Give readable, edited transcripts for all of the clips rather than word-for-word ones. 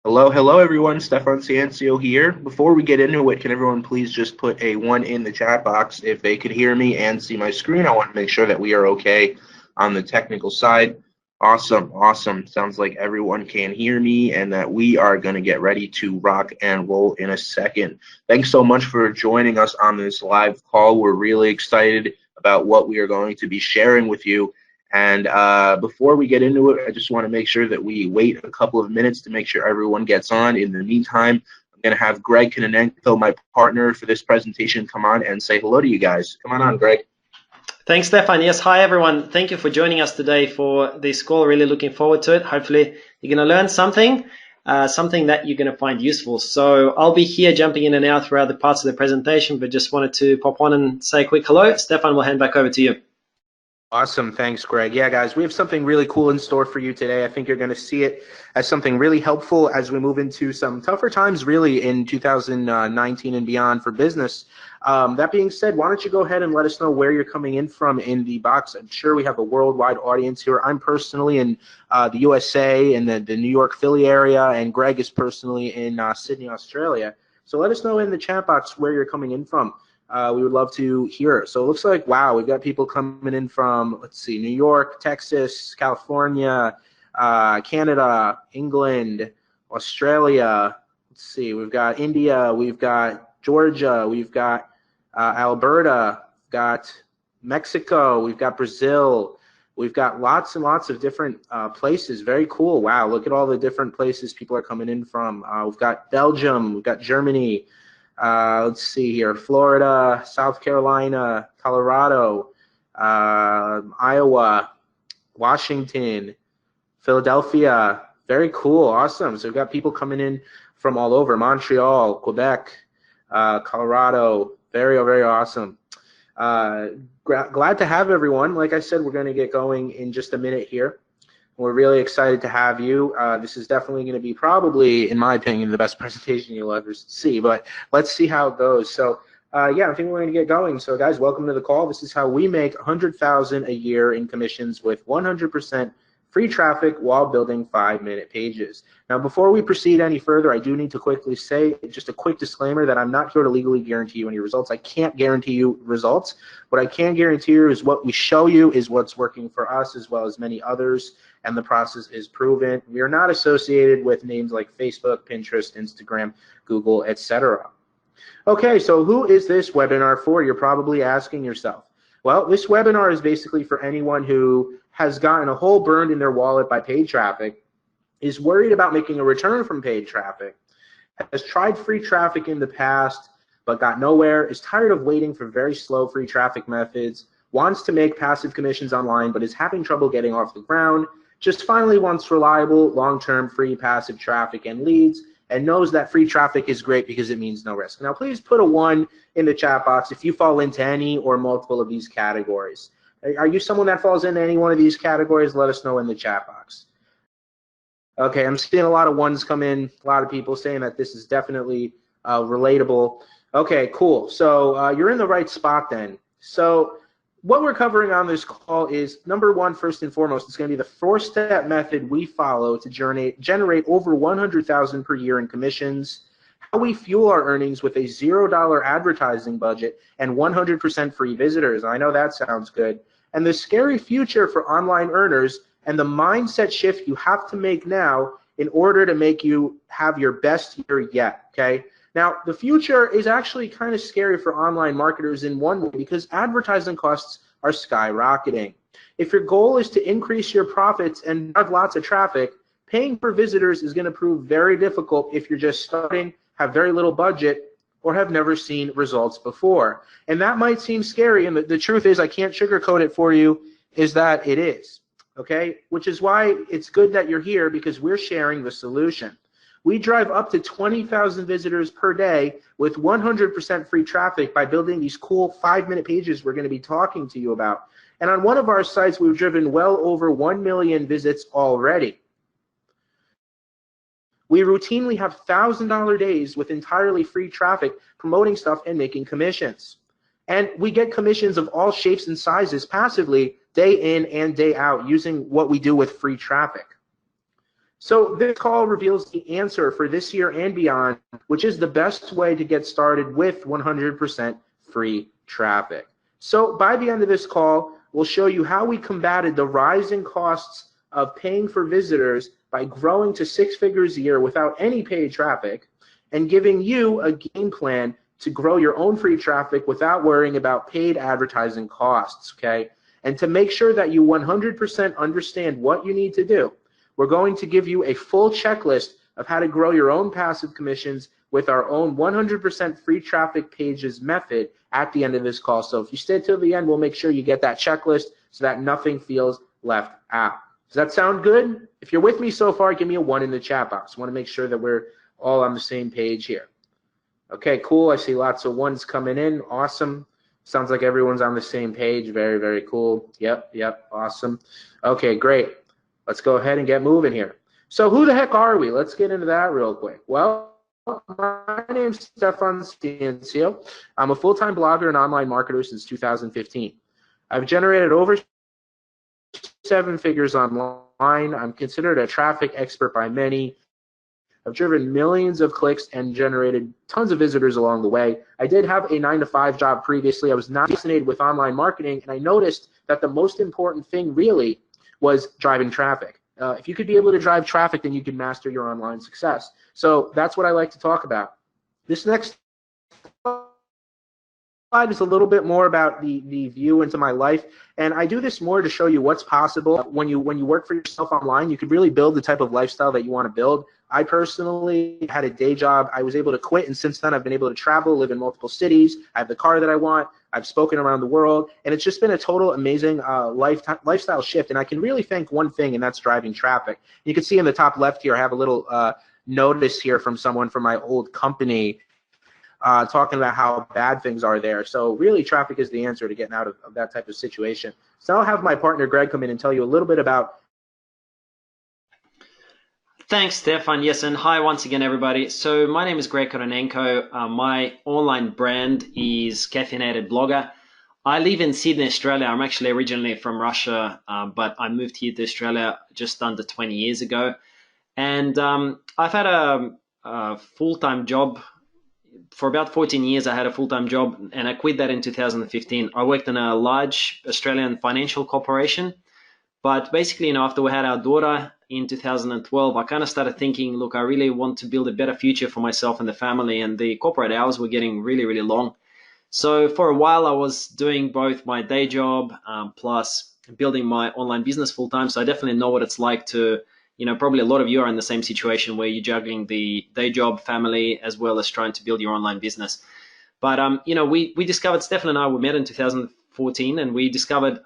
Hello, hello everyone. Stefan Ciencio here. Before we get into it, can everyone please just put a one in the chat box if they could hear me and see my screen? I want to make sure that we are okay on the technical side. Awesome, awesome. Sounds like everyone can hear me and that we are going to get ready to rock and roll in a second. Thanks so much for joining us on this live call. We're really excited about what we are going to be sharing with you. And before we get into it, I just want to make sure that we wait a couple of minutes to make sure everyone gets on. In the meantime, I'm going to have Greg Kononenko, my partner for this presentation, come on and say hello to you guys. Come on, Greg. Thanks, Stefan. Yes, hi, everyone. Thank you for joining us today for this call. Really looking forward to it. Hopefully, you're going to learn something, something that you're going to find useful. So I'll be here jumping in and out throughout the parts of the presentation, but just wanted to pop on and say a quick hello. Stefan, we'll hand back over to you. Awesome. Thanks, Greg. Yeah, guys, we have something really cool in store for you today. I think you're going to see it as something really helpful as we move into some tougher times, really, in 2019 and beyond for business. That being said, why don't you go ahead and let us know where you're coming in from in the box. I'm sure we have a worldwide audience here. I'm personally in the USA and the New York, Philly area, and Greg is personally in Sydney, Australia. So let us know in the chat box where you're coming in from. We would love to hear it. So it looks like, wow, we've got people coming in from, let's see, New York, Texas, California, Canada, England, Australia. Let's see, we've got India, we've got Georgia, we've got Alberta, got Mexico, we've got Brazil. We've got lots and lots of different places. Very cool. Wow, look at all the different places people are coming in from. We've got Belgium, we've got Germany. Let's see here, Florida, South Carolina, Colorado, Iowa, Washington, Philadelphia. Very cool, awesome. So we've got people coming in from all over, Montreal, Quebec, Colorado. Very, very awesome. Glad to have everyone. Like I said, we're going to get going in just a minute here. We're really excited to have you. This is definitely going to be probably, in my opinion, the best presentation you'll ever see, but let's see how it goes. So yeah, I think we're going to get going. So guys, welcome to the call. This is how we make $100,000 a year in commissions with 100% free traffic while building 5-minute pages. Now, before we proceed any further, I do need to quickly say just a quick disclaimer that I'm not here to legally guarantee you any results. I can't guarantee you results. What I can guarantee you is what we show you is what's working for us as well as many others, and the process is proven. We are not associated with names like Facebook, Pinterest, Instagram, Google, etc. Okay, so who is this webinar for? You're probably asking yourself. Well, this webinar is basically for anyone who has gotten a hole burned in their wallet by paid traffic, is worried about making a return from paid traffic, has tried free traffic in the past but got nowhere, is tired of waiting for very slow free traffic methods, wants to make passive commissions online but is having trouble getting off the ground, just finally wants reliable, long-term free passive traffic and leads, and knows that free traffic is great because it means no risk. Now, please put a 1 in the chat box if you fall into any or multiple of these categories. Are you someone that falls into any one of these categories? Let us know in the chat box. Okay, I'm seeing a lot of 1s come in, a lot of people saying that this is definitely relatable. Okay, cool. So you're in the right spot then. So what we're covering on this call is, number 1, first and foremost, it's going to be the 4-step method we follow to generate over $100,000 per year in commissions, how we fuel our earnings with a $0 advertising budget and 100% free visitors. I know that sounds good. And the scary future for online earners and the mindset shift you have to make now in order to make you have your best year yet, okay? Now, the future is actually kind of scary for online marketers in one way because advertising costs are skyrocketing. If your goal is to increase your profits and have lots of traffic, paying for visitors is going to prove very difficult if you're just starting, have very little budget, or have never seen results before. And that might seem scary, and the truth is, I can't sugarcoat it for you, is that it is, okay? Which is why it's good that you're here, because we're sharing the solution. We drive up to 20,000 visitors per day with 100% free traffic by building these cool 5-minute pages we're going to be talking to you about. And on one of our sites, we've driven well over 1 million visits already. We routinely have $1,000 days with entirely free traffic, promoting stuff and making commissions. And we get commissions of all shapes and sizes passively, day in and day out, using what we do with free traffic. So this call reveals the answer for this year and beyond, which is the best way to get started with 100% free traffic. So by the end of this call, we'll show you how we combated the rising costs of paying for visitors by growing to 6 figures a year without any paid traffic, and giving you a game plan to grow your own free traffic without worrying about paid advertising costs, okay? And to make sure that you 100% understand what you need to do, we're going to give you a full checklist of how to grow your own passive commissions with our own 100% free traffic pages method at the end of this call. So if you stay till the end, we'll make sure you get that checklist so that nothing feels left out. Does that sound good? If you're with me so far, give me a 1 in the chat box. I want to make sure that we're all on the same page here. Okay, cool. I see lots of 1s coming in. Awesome. Sounds like everyone's on the same page. Very, very cool. Yep, awesome. Okay, great. Let's go ahead and get moving here. So who the heck are we? Let's get into that real quick. Well, my name's Stefan Ciencio. I'm a full-time blogger and online marketer since 2015. I've generated over 7 figures online. I'm considered a traffic expert by many. I've driven millions of clicks and generated tons of visitors along the way. I did have a 9-to-5 job previously. I was not fascinated with online marketing, and I noticed that the most important thing really was driving traffic. If you could be able to drive traffic, then you can master your online success. So that's what I like to talk about. This next slide is a little bit more about the view into my life, and I do this more to show you what's possible. When you work for yourself online, you could really build the type of lifestyle that you want to build. I personally had a day job. I was able to quit, and since then I've been able to travel, live in multiple cities. I have the car that I want. I've spoken around the world, and it's just been a total amazing lifestyle shift. And I can really thank one thing, and that's driving traffic. You can see in the top left here, I have a little notice here from someone from my old company talking about how bad things are there. So really, traffic is the answer to getting out of that type of situation. So I'll have my partner Greg come in and tell you a little bit about. Thanks, Stefan. Yes, and hi once again, everybody. So my name is Greg Koronenko. My online brand is Caffeinated Blogger. I live in Sydney, Australia. I'm actually originally from Russia, but I moved here to Australia just under 20 years ago. And I've had a full-time job. For about 14 years, I had a full-time job, and I quit that in 2015. I worked in a large Australian financial corporation. But basically, after we had our daughter in 2012, I kind of started thinking, look, I really want to build a better future for myself and the family, and the corporate hours were getting really, really long. So for a while, I was doing both my day job plus building my online business full-time. So I definitely know what it's like to, probably a lot of you are in the same situation where you're juggling the day job, family, as well as trying to build your online business. But, we discovered, Stefan and I, we met in 2014, and we discovered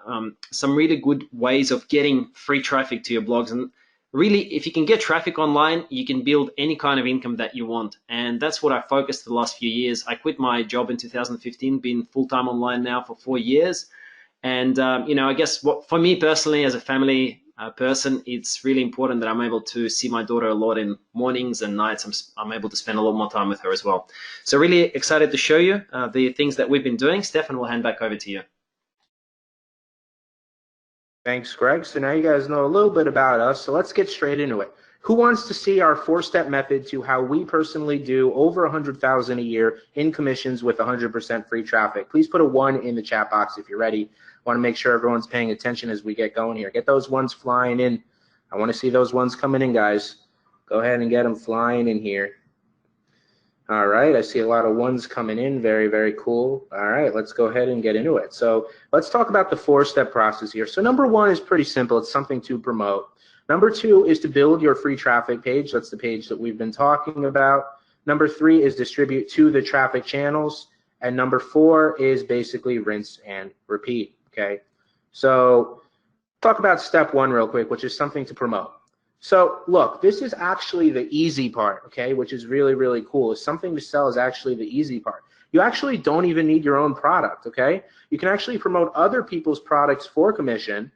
some really good ways of getting free traffic to your blogs. And really, if you can get traffic online, you can build any kind of income that you want. And that's what I focused the last few years. I quit my job in 2015, been full-time online now for 4 years. And, I guess for me personally, as a family person, it's really important that I'm able to see my daughter a lot in mornings and nights. I'm able to spend a lot more time with her as well. So really excited to show you the things that we've been doing. Stefan, we'll hand back over to you. Thanks, Greg. So now you guys know a little bit about us, so let's get straight into it. Who wants to see our 4-step method to how we personally do over 100,000 a year in commissions with 100% free traffic? Please put a 1 in the chat box if you're ready. I want to make sure everyone's paying attention as we get going here. Get those 1s flying in. I want to see those 1s coming in, guys. Go ahead and get them flying in here. All right, I see a lot of 1s coming in. Very, very cool. All right, let's go ahead and get into it. So let's talk about the 4-step process here. So number 1 is pretty simple. It's something to promote. Number 2 is to build your free traffic page. That's the page that we've been talking about. Number 3 is distribute to the traffic channels. And number 4 is basically rinse and repeat, okay? So talk about step 1 real quick, which is something to promote. So look, this is actually the easy part, okay, which is really, really cool. Something to sell is actually the easy part. You actually don't even need your own product, okay? You can actually promote other people's products for commission,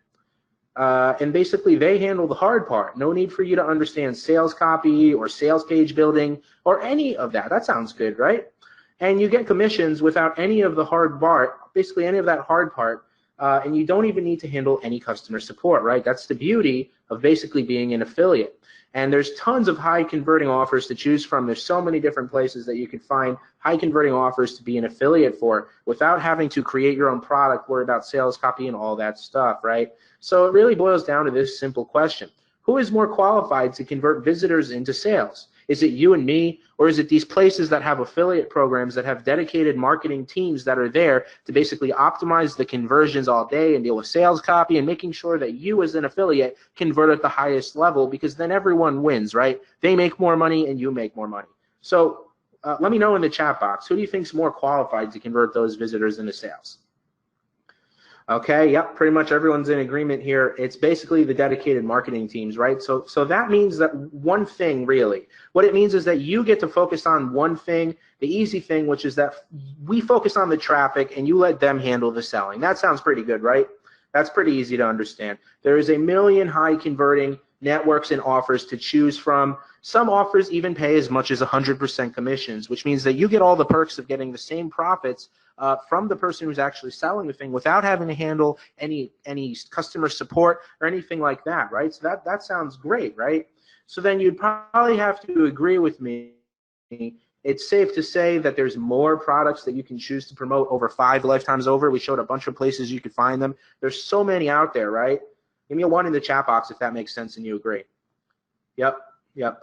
and basically they handle the hard part. No need for you to understand sales copy or sales page building or any of that. That sounds good, right? And you get commissions without any of the hard part, basically any of that hard part, and you don't even need to handle any customer support, right? That's the beauty of basically being an affiliate. And there's tons of high converting offers to choose from. There's so many different places that you can find high converting offers to be an affiliate for without having to create your own product, worry about sales copy and all that stuff, right? So it really boils down to this simple question. Who is more qualified to convert visitors into sales? Is it you and me, or is it these places that have affiliate programs that have dedicated marketing teams that are there to basically optimize the conversions all day and deal with sales copy and making sure that you as an affiliate convert at the highest level, because then everyone wins, right? They make more money and you make more money. So let me know in the chat box, who do you think is more qualified to convert those visitors into sales? Okay, yep, pretty much everyone's in agreement here. It's basically the dedicated marketing teams, right? So that means that one thing, really, what it means is that you get to focus on one thing, the easy thing, which is that we focus on the traffic and you let them handle the selling. That sounds pretty good, right? That's pretty easy to understand. There is a million high converting networks and offers to choose from. Some offers even pay as much as 100% commissions, which means that you get all the perks of getting the same profits from the person who's actually selling the thing without having to handle any customer support or anything like that, right? So that sounds great, right? So then you'd probably have to agree with me. It's safe to say that there's more products that you can choose to promote over 5 lifetimes over. We showed a bunch of places you could find them. There's so many out there, right? Give me a 1 in the chat box if that makes sense and you agree. Yep,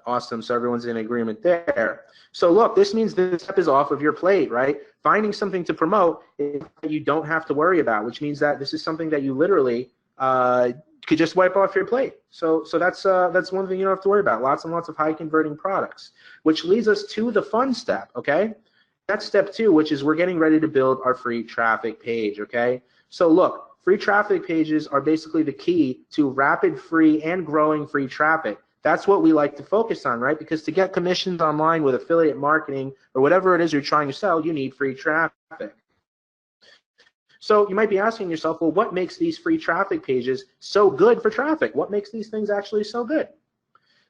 awesome. So everyone's in agreement there. So look, this means this step is off of your plate, right? Finding something to promote that you don't have to worry about, which means that this is something that you literally could just wipe off your plate. So that's one thing you don't have to worry about. Lots and lots of high converting products, which leads us to the fun step, okay? That's step 2, which is we're getting ready to build our free traffic page, okay? So look, free traffic pages are basically the key to rapid, free, and growing free traffic. That's what we like to focus on, right? Because to get commissions online with affiliate marketing or whatever it is you're trying to sell, you need free traffic. So you might be asking yourself, well, what makes these free traffic pages so good for traffic? What makes these things actually so good?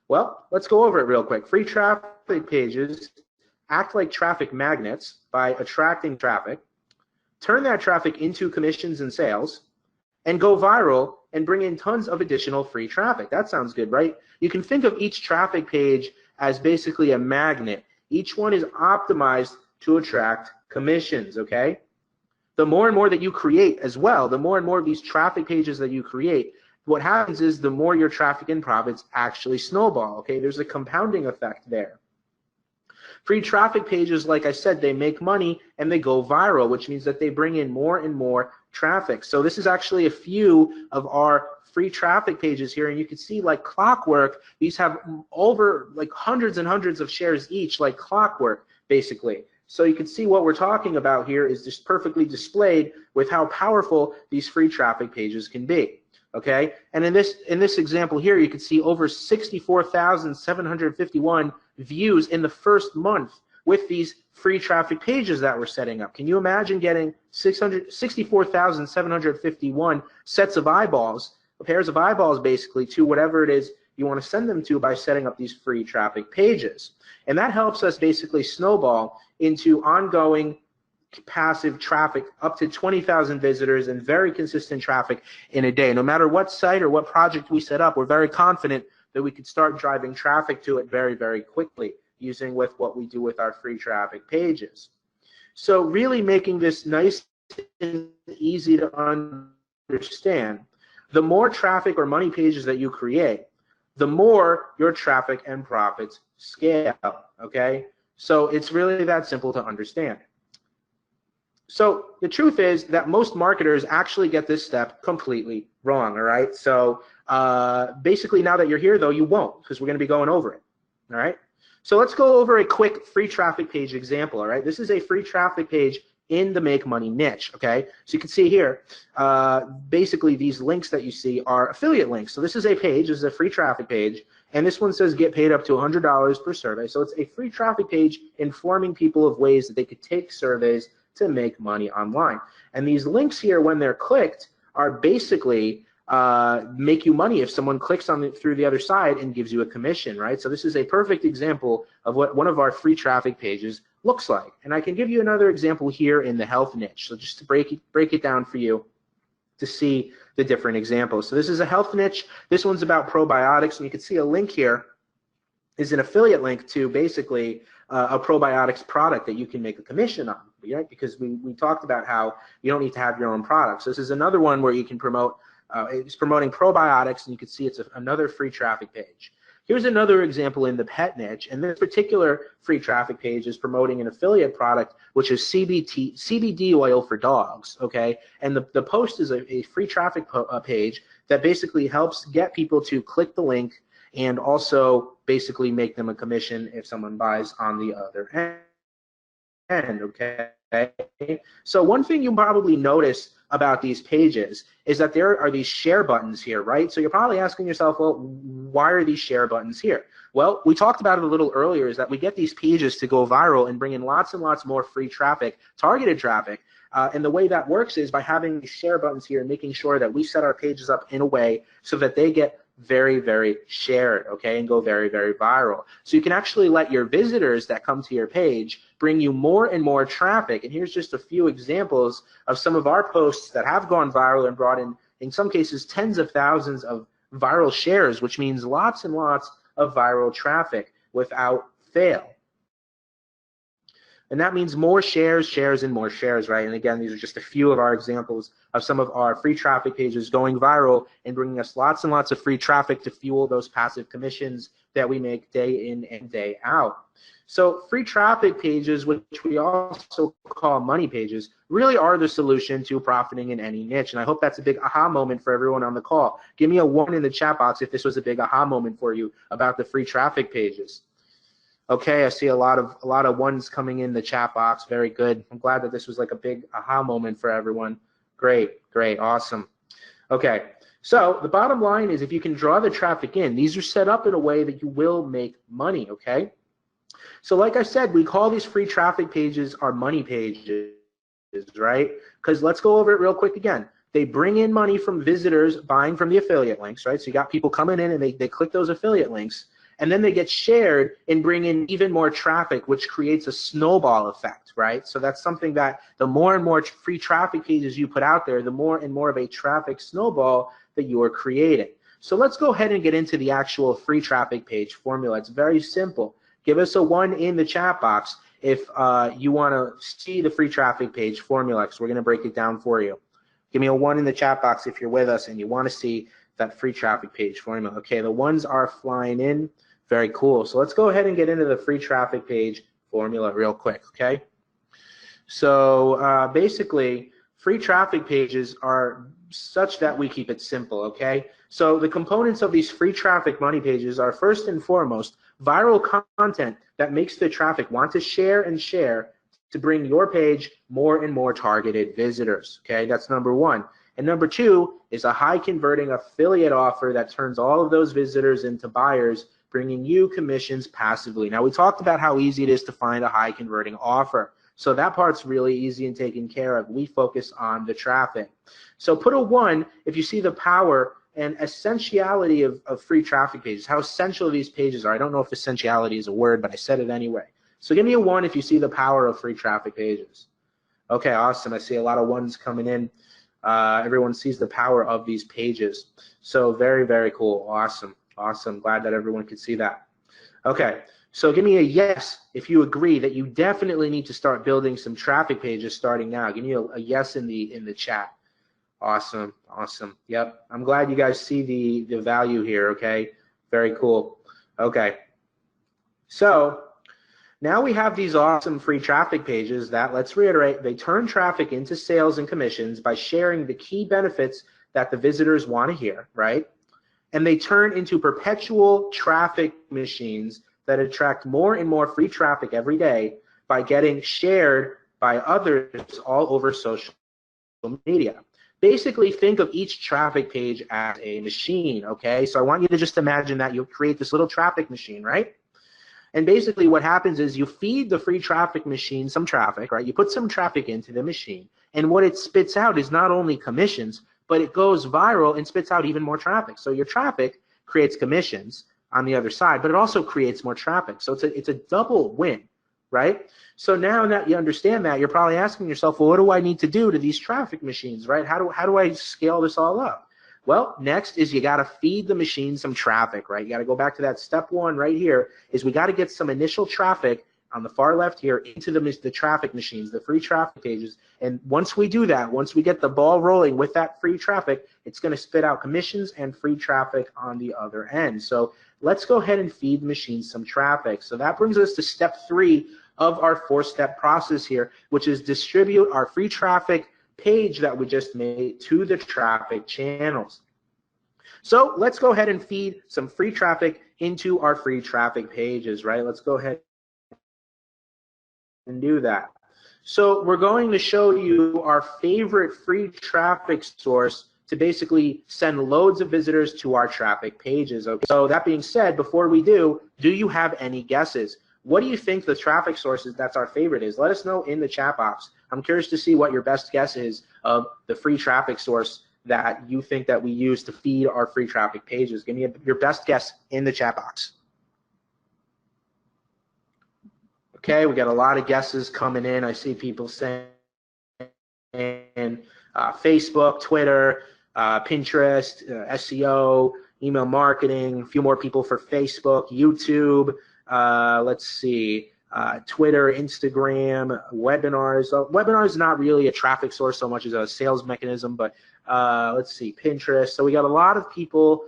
Well, let's go over it real quick. Free traffic pages act like traffic magnets by attracting traffic, turn that traffic into commissions and sales, and go viral and bring in tons of additional free traffic. That sounds good, right? You can think of each traffic page as basically a magnet. Each one is optimized to attract commissions, okay? The more and more that you create as well, the more and more of these traffic pages that you create, what happens is the more your traffic and profits actually snowball, okay? There's a compounding effect there. Free traffic pages, like I said, they make money and they go viral, which means that they bring in more and more traffic. So this is actually a few of our free traffic pages here, and you can see like clockwork, these have over like hundreds and hundreds of shares each, like clockwork, basically. So you can see what we're talking about here is just perfectly displayed with how powerful these free traffic pages can be. Okay, and in this example here, you can see over 64,751 views in the first month with these free traffic pages that we're setting up. Can you imagine getting 64,751 sets of eyeballs, pairs of eyeballs basically, to whatever it is you want to send them to by setting up these free traffic pages? And that helps us basically snowball into ongoing passive traffic up to 20,000 visitors and very consistent traffic in a day. No matter what site or what project we set up, we're very confident that we could start driving traffic to it very, very quickly using with what we do with our free traffic pages. So really making this nice and easy to understand, the more traffic or money pages that you create, the more your traffic and profits scale, okay? So it's really that simple to understand. So the truth is that most marketers actually get this step completely wrong, all right? So basically now that you're here, though, you won't, because we're going to be going over it, all right? So let's go over a quick free traffic page example, all right? This is a free traffic page in the make money niche, okay? So you can see here, basically these links that you see are affiliate links. So this is a page, this is a free traffic page, and this one says get paid up to $100 per survey. So it's a free traffic page informing people of ways that they could take surveys to make money online. And these links here, when they're clicked, are basically make you money if someone clicks on it through the other side and gives you a commission, right? So this is a perfect example of what one of our free traffic pages looks like. And I can give you another example here in the health niche. So just to break it down for you, to see the different examples. So this is a health niche. This one's about probiotics, and you can see a link here is an affiliate link to basically a probiotics product that you can make a commission on, right? Because we talked about how you don't need to have your own products. This is another one where you can promote, it's promoting probiotics, and you can see it's another free traffic page. Here's another example in the pet niche, and this particular free traffic page is promoting an affiliate product, which is CBD oil for dogs, okay? And the post is a free traffic page that basically helps get people to click the link and also basically make them a commission if someone buys on the other end, okay? So one thing you probably notice about these pages is that there are these share buttons here, right? So you're probably asking yourself, well, why are these share buttons here? Well, we talked about it a little earlier, is that we get these pages to go viral and bring in lots and lots more free traffic, targeted traffic. And the way that works is by having these share buttons here and making sure that we set our pages up in a way so that they get very, very shared, okay, and go very, very viral. So you can actually let your visitors that come to your page bring you more and more traffic. And here's just a few examples of some of our posts that have gone viral and brought in some cases, tens of thousands of viral shares, which means lots and lots of viral traffic without fail. And that means more shares, shares, and more shares, right? And again, these are just a few of our examples of some of our free traffic pages going viral and bringing us lots and lots of free traffic to fuel those passive commissions that we make day in and day out. So free traffic pages, which we also call money pages, really are the solution to profiting in any niche. And I hope that's a big aha moment for everyone on the call. Give me a 1 in the chat box if this was a big aha moment for you about the free traffic pages. Okay, I see a lot of ones coming in the chat box. Very good. I'm glad that this was like a big aha moment for everyone. Great, great, awesome. Okay, so the bottom line is if you can draw the traffic in, these are set up in a way that you will make money, okay? So like I said, we call these free traffic pages our money pages, right? Because let's go over it real quick again. They bring in money from visitors buying from the affiliate links, right? So you got people coming in and they click those affiliate links, and then they get shared and bring in even more traffic, which creates a snowball effect, right? So that's something that the more and more free traffic pages you put out there, the more and more of a traffic snowball that you are creating. So let's go ahead and get into the actual free traffic page formula. It's very simple. Give us a 1 in the chat box if you want to see the free traffic page formula, because we're going to break it down for you. Give me a 1 in the chat box if you're with us and you want to see that free traffic page formula. Okay, the ones are flying in. Very cool. So let's go ahead and get into the free traffic page formula real quick, okay? So basically, free traffic pages are such that we keep it simple, okay? So the components of these free traffic money pages are first and foremost viral content that makes the traffic want to share and share to bring your page more and more targeted visitors, okay? That's number 1. And number 2 is a high converting affiliate offer that turns all of those visitors into buyers, bringing you commissions passively. Now, we talked about how easy it is to find a high converting offer. So that part's really easy and taken care of. We focus on the traffic. So put a 1 if you see the power and essentiality of free traffic pages, how essential these pages are. I don't know if essentiality is a word, but I said it anyway. So give me a 1 if you see the power of free traffic pages. Okay, awesome. I see a lot of 1s coming in. Everyone sees the power of these pages. So very, very cool. Awesome. Awesome. Glad that everyone could see that. Okay, so give me a yes if you agree that you definitely need to start building some traffic pages starting now. Give me a yes in the chat. Awesome. Awesome. Yep. I'm glad you guys see the value here, okay? Very cool. Okay. So now we have these awesome free traffic pages that, let's reiterate, they turn traffic into sales and commissions by sharing the key benefits that the visitors want to hear, right? And they turn into perpetual traffic machines that attract more and more free traffic every day by getting shared by others all over social media. Basically, think of each traffic page as a machine, okay? So I want you to just imagine that you create this little traffic machine, right? And basically what happens is you feed the free traffic machine some traffic, right? You put some traffic into the machine, and what it spits out is not only commissions, but it goes viral and spits out even more traffic. So your traffic creates commissions on the other side, but it also creates more traffic. So it's a double win, right? So now that you understand that, you're probably asking yourself, well, what do I need to do to these traffic machines, right? How do I scale this all up? Well, next is you got to feed the machine some traffic, right? You got to go back to that step one right here is we got to get some initial traffic on the far left here into the traffic machines, the free traffic pages. And once we do that, once we get the ball rolling with that free traffic, it's going to spit out commissions and free traffic on the other end. So let's go ahead and feed the machine some traffic. So that brings us to step 3 of our 4-step process here, which is distribute our free traffic page that we just made to the traffic channels. So let's go ahead and feed some free traffic into our free traffic pages, right? Let's go ahead and do that. So we're going to show you our favorite free traffic source to basically send loads of visitors to our traffic pages. Okay. So that being said, before we do you have any guesses? What do you think the traffic sources that's our favorite is? Let us know in the chat box. I'm curious to see what your best guess is of the free traffic source that you think that we use to feed our free traffic pages. Give me your best guess in the chat box. Okay, we got a lot of guesses coming in. I see people saying Facebook, Twitter, Pinterest, SEO, email marketing, a few more people for Facebook, YouTube, let's see, Twitter, Instagram, webinars. Webinars is not really a traffic source so much as a sales mechanism, but let's see, Pinterest. So we got a lot of people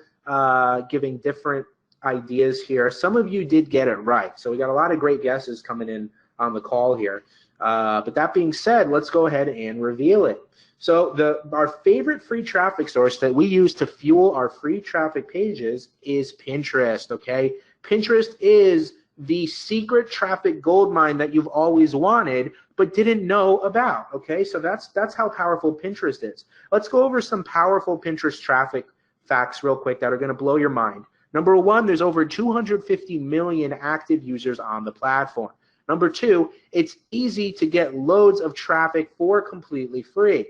giving different ideas here. Some of you did get it right. So we got a lot of great guesses coming in on the call here. But that being said, let's go ahead and reveal it. So our favorite free traffic source that we use to fuel our free traffic pages is Pinterest, okay? Pinterest is the secret traffic goldmine that you've always wanted but didn't know about, okay? So that's how powerful Pinterest is. Let's go over some powerful Pinterest traffic facts real quick that are going to blow your mind. Number 1, there's over 250 million active users on the platform. Number 2, it's easy to get loads of traffic for completely free.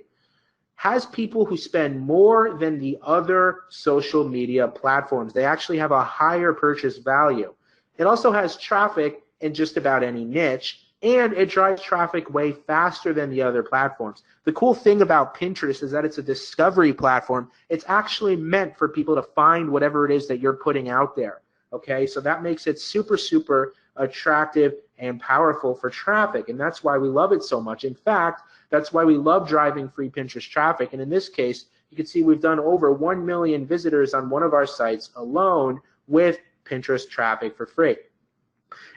Has people who spend more than the other social media platforms. They actually have a higher purchase value. It also has traffic in just about any niche, and it drives traffic way faster than the other platforms. The cool thing about Pinterest is that it's a discovery platform. It's actually meant for people to find whatever it is that you're putting out there, okay? So that makes it super, super attractive and powerful for traffic, and that's why we love it so much. In fact, that's why we love driving free Pinterest traffic, and in this case, you can see we've done over 1 million visitors on one of our sites alone with Pinterest traffic for free.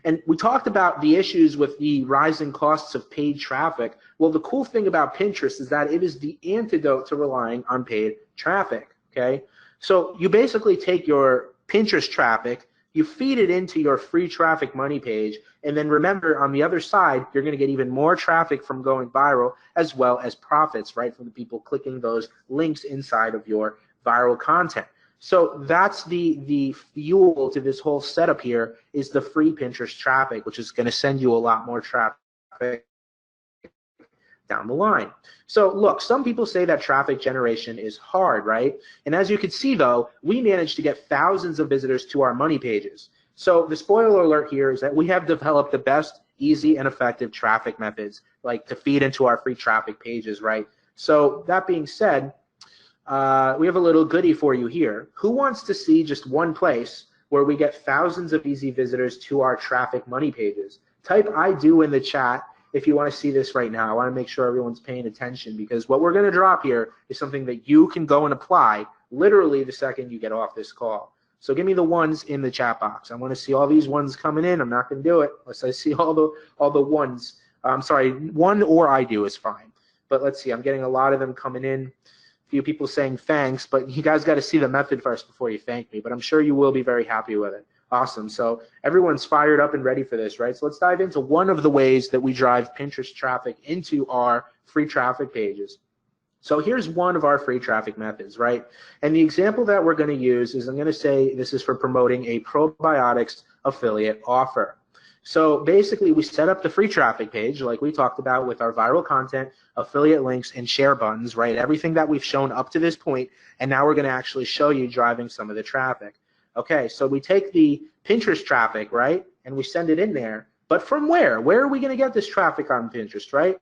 And we talked about the issues with the rising costs of paid traffic. Well, the cool thing about Pinterest is that it is the antidote to relying on paid traffic, okay? So you basically take your Pinterest traffic, you feed it into your free traffic money page, and then remember on the other side, you're going to get even more traffic from going viral as well as profits, right, from the people clicking those links inside of your viral content. So that's the fuel to this whole setup here is the free Pinterest traffic, which is going to send you a lot more traffic down the line. So look, some people say that traffic generation is hard, right? And as you can see though, we managed to get thousands of visitors to our money pages. So the spoiler alert here is that we have developed the best, easy, and effective traffic methods like to feed into our free traffic pages, right? So that being said, we have a little goodie for you here. Who wants to see just one place where we get thousands of easy visitors to our traffic money pages? Type I do in the chat if you want to see this right now. I want to make sure everyone's paying attention because what we're going to drop here is something that you can go and apply literally the second you get off this call. So give me the ones in the chat box. I want to see all these ones coming in. I'm not going to do it unless I see all the ones. I'm sorry, one or I do is fine. But let's see, I'm getting a lot of them coming in. Few people saying thanks, but you guys got to see the method first before you thank me, but I'm sure you will be very happy with it. Awesome. So everyone's fired up and ready for this, right? So let's dive into one of the ways that we drive Pinterest traffic into our free traffic pages. So here's one of our free traffic methods, right? And the example that we're going to use is I'm going to say this is for promoting a probiotics affiliate offer. So basically, we set up the free traffic page like we talked about with our viral content, affiliate links, and share buttons, right? Everything that we've shown up to this point, and now we're going to actually show you driving some of the traffic. Okay, so we take the Pinterest traffic, right, and we send it in there, But from where? Where are we going to get this traffic on Pinterest, right?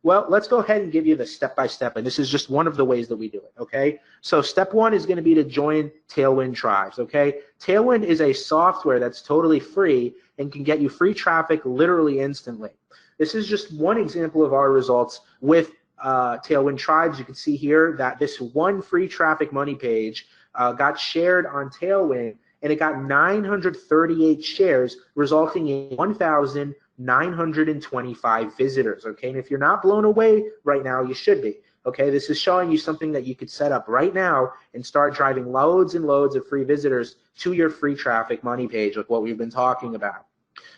Well, let's go ahead and give you the step-by-step, and this is just one of the ways that we do it, okay? So step one is going to be to join Tailwind Tribes, okay? Tailwind is a software that's totally free and can get you free traffic literally instantly. This is just one example of our results with Tailwind Tribes. You can see here that this one free traffic money page got shared on Tailwind, and it got 938 shares, resulting in 1,925 visitors, okay? And if you're not blown away right now, you should be, okay? This is showing you something that you could set up right now and start driving loads and loads of free visitors to your free traffic money page, like what we've been talking about.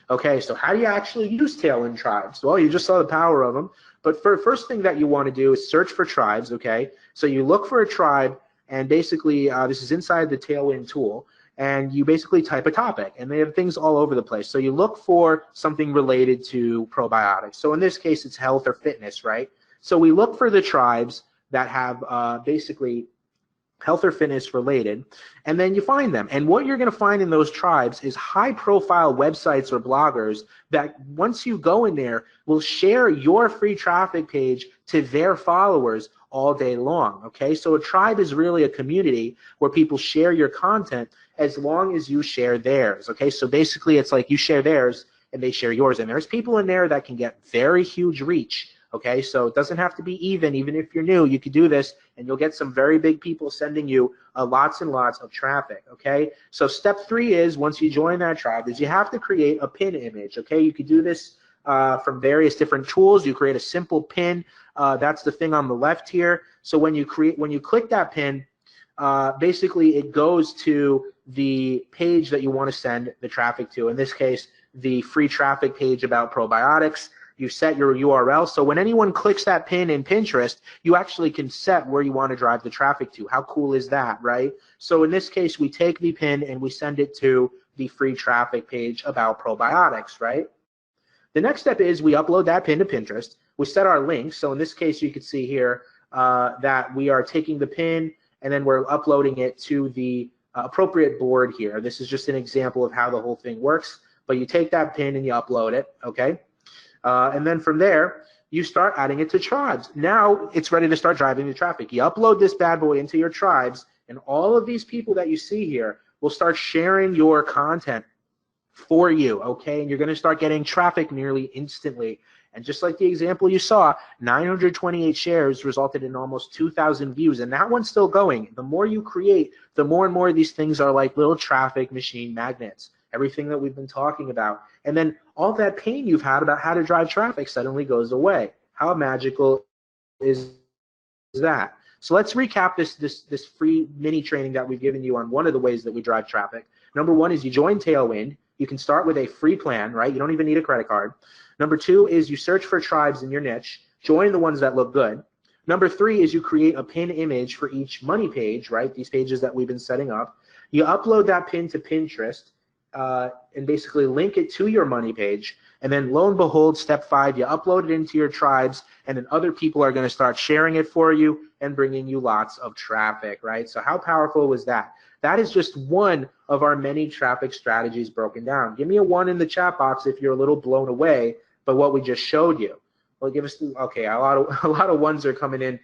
Okay, so how do you actually use Tailwind Tribes? Well, you just saw the power of them, but for first thing that you want to do is search for tribes, okay? So you look for a tribe, and basically this is inside the Tailwind tool, and you basically type a topic, and they have things all over the place. So you look for something related to probiotics. So in this case, it's health or fitness, right? So we look for the tribes that have basically health or fitness related, and then you find them. And what you're going to find in those tribes is high-profile websites or bloggers that once you go in there will share your free traffic page to their followers all day long, okay? So a tribe is really a community where people share your content as long as you share theirs, okay? So basically it's like you share theirs and they share yours, and there's people in there that can get very huge reach, okay? So it doesn't have to be even if you're new, you could do this and you'll get some very big people sending you lots and lots of traffic, okay? So step three is, once you join that tribe, is you have to create a pin image, okay? You could do this from various different tools. You create a simple pin. That's the thing on the left here. So when you click that pin, basically it goes to the page that you want to send the traffic to. In this case, the free traffic page about probiotics. You set your URL, so when anyone clicks that pin in Pinterest, you actually can set where you want to drive the traffic to. How cool is that, right? So in this case, we take the pin and we send it to the free traffic page about probiotics, right? The next step is we upload that pin to Pinterest. We set our links. So in this case, you can see here that we are taking the pin and then we're uploading it to the appropriate board here. This is just an example of how the whole thing works. But you take that pin and you upload it, okay? And then from there, you start adding it to tribes. Now it's ready to start driving the traffic. You upload this bad boy into your tribes, and all of these people that you see here will start sharing your content for you, okay? And you're going to start getting traffic nearly instantly. And just like the example you saw, 928 shares resulted in almost 2,000 views, and that one's still going. The more you create, the more and more of these things are like little traffic machine magnets, everything that we've been talking about. And then all that pain you've had about how to drive traffic suddenly goes away. How magical is that? So let's recap this free mini training that we've given you on one of the ways that we drive traffic. Number one is you join Tailwind. You can start with a free plan, right? You don't even need a credit card. Number two is you search for tribes in your niche. Join the ones that look good. Number three is you create a pin image for each money page, right? These pages that we've been setting up. You upload that pin to Pinterest and basically link it to your money page. And then lo and behold, step five, you upload it into your tribes, and then other people are going to start sharing it for you and bringing you lots of traffic, right? So how powerful was that? That is just one of our many traffic strategies broken down. Give me a 1 in the chat box if you're a little blown away by what we just showed you. Well, give us, okay, a lot of ones are coming in.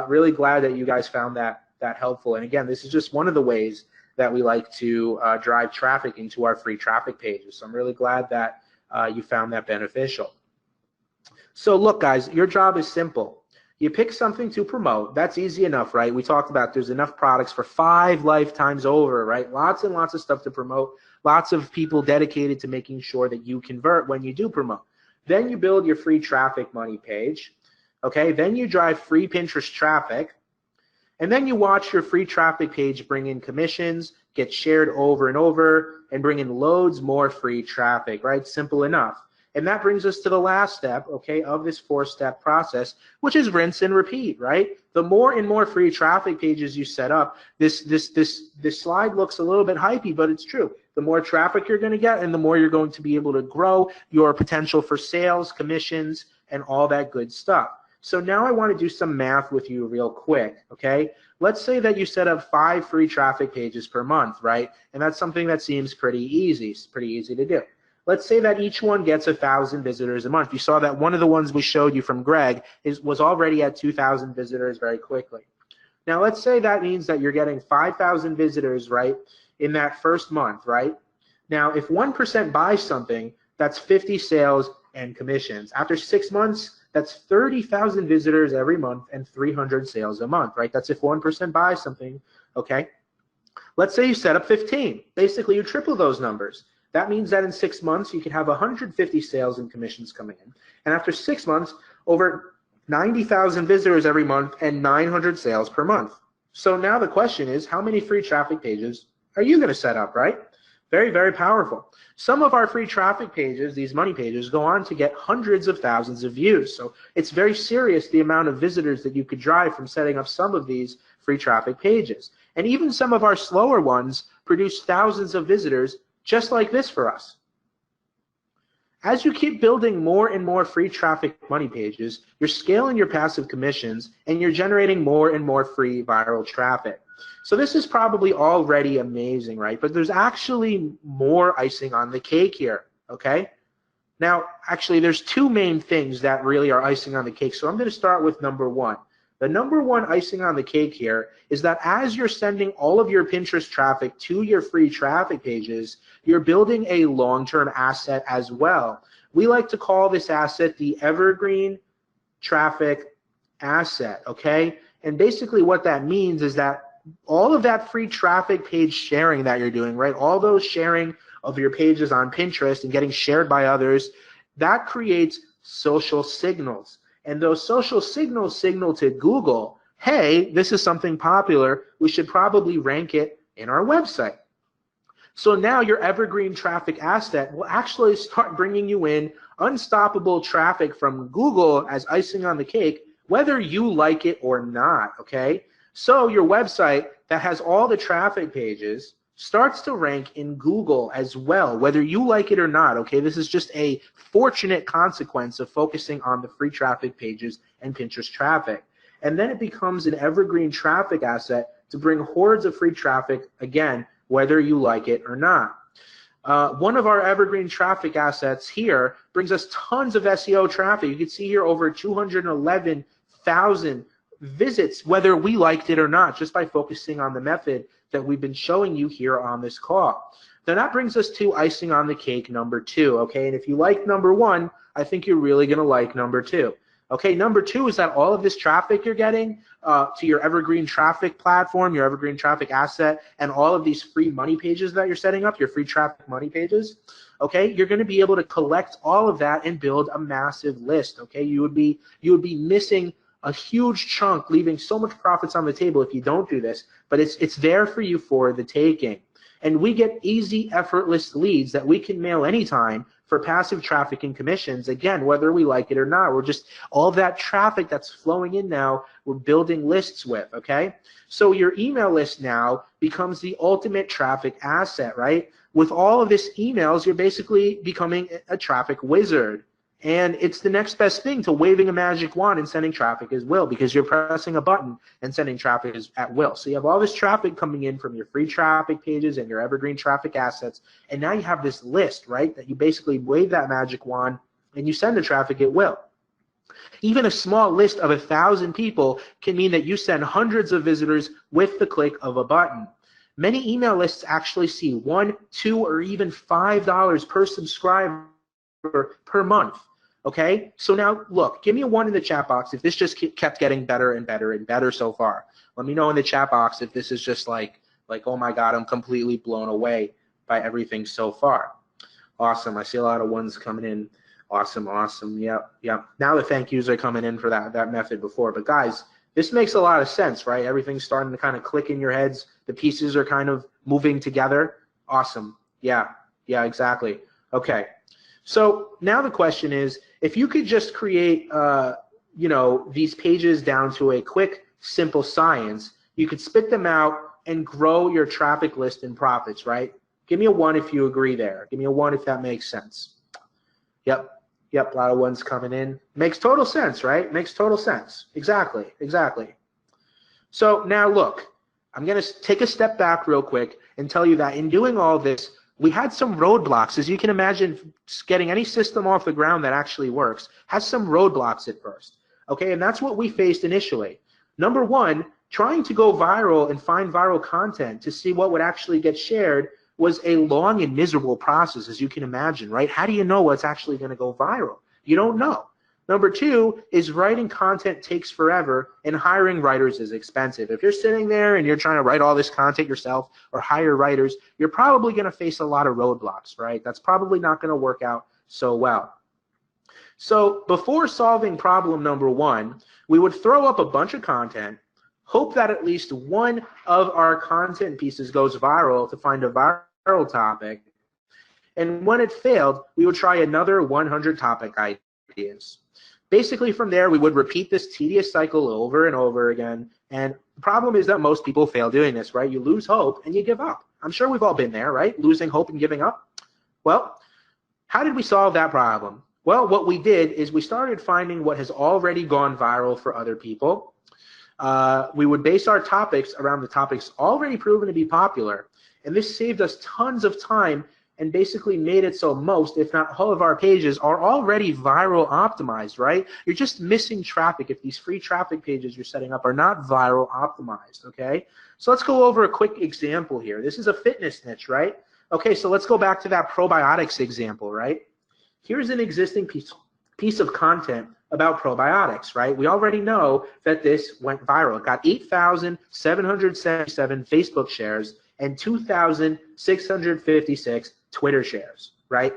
Really glad that you guys found that helpful. And again, this is just one of the ways that we like to drive traffic into our free traffic pages. So I'm really glad that you found that beneficial. So look, guys, your job is simple. You pick something to promote. That's easy enough, right? We talked about there's enough products for 5 lifetimes over, right? Lots and lots of stuff to promote. Lots of people dedicated to making sure that you convert when you do promote. Then you build your free traffic money page. Okay, then you drive free Pinterest traffic. And then you watch your free traffic page bring in commissions, get shared over and over, and bring in loads more free traffic, right? Simple enough. And that brings us to the last step, okay, of this 4-step process, which is rinse and repeat, right? The more and more free traffic pages you set up, this slide looks a little bit hypey, but it's true. The more traffic you're going to get, and the more you're going to be able to grow your potential for sales, commissions, and all that good stuff. So now I want to do some math with you real quick, okay? Let's say that you set up 5 free traffic pages per month, right? And that's something that seems pretty easy. It's pretty easy to do. Let's say that each one gets 1,000 visitors a month. You saw that one of the ones we showed you from Greg was already at 2,000 visitors very quickly. Now, let's say that means that you're getting 5,000 visitors, right, in that first month, right? Now, if 1% buys something, that's 50 sales and commissions. After 6 months, that's 30,000 visitors every month and 300 sales a month, right? That's if 1% buys something, okay? Let's say you set up 15. Basically, you triple those numbers. That means that in 6 months, you can have 150 sales and commissions coming in. And after 6 months, over 90,000 visitors every month and 900 sales per month. So now the question is, how many free traffic pages are you going to set up, right? Very, very powerful. Some of our free traffic pages, these money pages, go on to get hundreds of thousands of views. So it's very serious the amount of visitors that you could drive from setting up some of these free traffic pages. And even some of our slower ones produce thousands of visitors just like this for us. As you keep building more and more free traffic money pages, you're scaling your passive commissions and you're generating more and more free viral traffic. So this is probably already amazing, right? But there's actually more icing on the cake here, okay? Now, actually, there's two main things that really are icing on the cake. So I'm going to start with number one. The number one icing on the cake here is that as you're sending all of your Pinterest traffic to your free traffic pages, you're building a long-term asset as well. We like to call this asset the evergreen traffic asset, okay? And basically what that means is that all of that free traffic page sharing that you're doing, right? All those sharing of your pages on Pinterest and getting shared by others, that creates social signals. And those social signals signal to Google, hey, this is something popular. We should probably rank it in our website. So now your evergreen traffic asset will actually start bringing you in unstoppable traffic from Google as icing on the cake, whether you like it or not, okay? So your website that has all the traffic pages starts to rank in Google as well, whether you like it or not, okay? This is just a fortunate consequence of focusing on the free traffic pages and Pinterest traffic. And then it becomes an evergreen traffic asset to bring hordes of free traffic, again, whether you like it or not. One of our evergreen traffic assets here brings us tons of SEO traffic. You can see here over 211,000 visits, whether we liked it or not, just by focusing on the method that we've been showing you here on this call. Then that brings us to icing on the cake number two, okay? And if you like number one, I think you're really gonna like number two. Okay, number two is that all of this traffic you're getting to your evergreen traffic platform, your evergreen traffic asset, and all of these free money pages that you're setting up, your free traffic money pages, okay, you're going to be able to collect all of that and build a massive list, okay? You would be missing a huge chunk, leaving so much profits on the table if you don't do this, but it's there for you for the taking. And we get easy, effortless leads that we can mail anytime for passive traffic and commissions. Again, whether we like it or not, we're just, all that traffic that's flowing in now, we're building lists with, okay? So your email list now becomes the ultimate traffic asset, right? With all of this emails, you're basically becoming a traffic wizard. And it's the next best thing to waving a magic wand and sending traffic as will, because you're pressing a button and sending traffic at will. So you have all this traffic coming in from your free traffic pages and your evergreen traffic assets. And now you have this list, right, that you basically wave that magic wand and you send the traffic at will. Even a small list of 1,000 people can mean that you send hundreds of visitors with the click of a button. Many email lists actually see $1, $2, or even $5 per subscriber per month. Okay, so now look, give me a 1 in the chat box if this just kept getting better and better and better so far. Let me know in the chat box if this is just like oh my God, I'm completely blown away by everything so far. Awesome, I see a lot of ones coming in. Awesome, awesome, yep. Now the thank yous are coming in for that method before. But guys, this makes a lot of sense, right? Everything's starting to kind of click in your heads. The pieces are kind of moving together. Awesome, yeah, exactly. Okay. So now the question is, if you could just create, these pages down to a quick, simple science, you could spit them out and grow your traffic list and profits, right? Give me a 1 if you agree there. Give me a 1 if that makes sense. Yep, a lot of ones coming in. Makes total sense, right? Makes total sense. Exactly. So now look, I'm going to take a step back real quick and tell you that in doing all this, we had some roadblocks. As you can imagine, getting any system off the ground that actually works has some roadblocks at first. Okay, and that's what we faced initially. Number one, trying to go viral and find viral content to see what would actually get shared was a long and miserable process, as you can imagine, right? How do you know what's actually going to go viral? You don't know. Number two is writing content takes forever, and hiring writers is expensive. If you're sitting there and you're trying to write all this content yourself or hire writers, you're probably going to face a lot of roadblocks, right? That's probably not going to work out so well. So before solving problem number one, we would throw up a bunch of content, hope that at least one of our content pieces goes viral to find a viral topic, and when it failed, we would try another 100 topic ideas. Basically, from there, we would repeat this tedious cycle over and over again. And the problem is that most people fail doing this, right? You lose hope and you give up. I'm sure we've all been there, right? Losing hope and giving up. Well, how did we solve that problem? Well, what we did is we started finding what has already gone viral for other people. We would base our topics around the topics already proven to be popular. And this saved us tons of time and basically made it so most, if not all, of our pages are already viral optimized, right? You're just missing traffic if these free traffic pages you're setting up are not viral optimized, okay? So let's go over a quick example here. This is a fitness niche, right? Okay, so let's go back to that probiotics example, right? Here's an existing piece of content about probiotics, right? We already know that this went viral. It got 8,777 Facebook shares and 2,656 Twitter shares, right?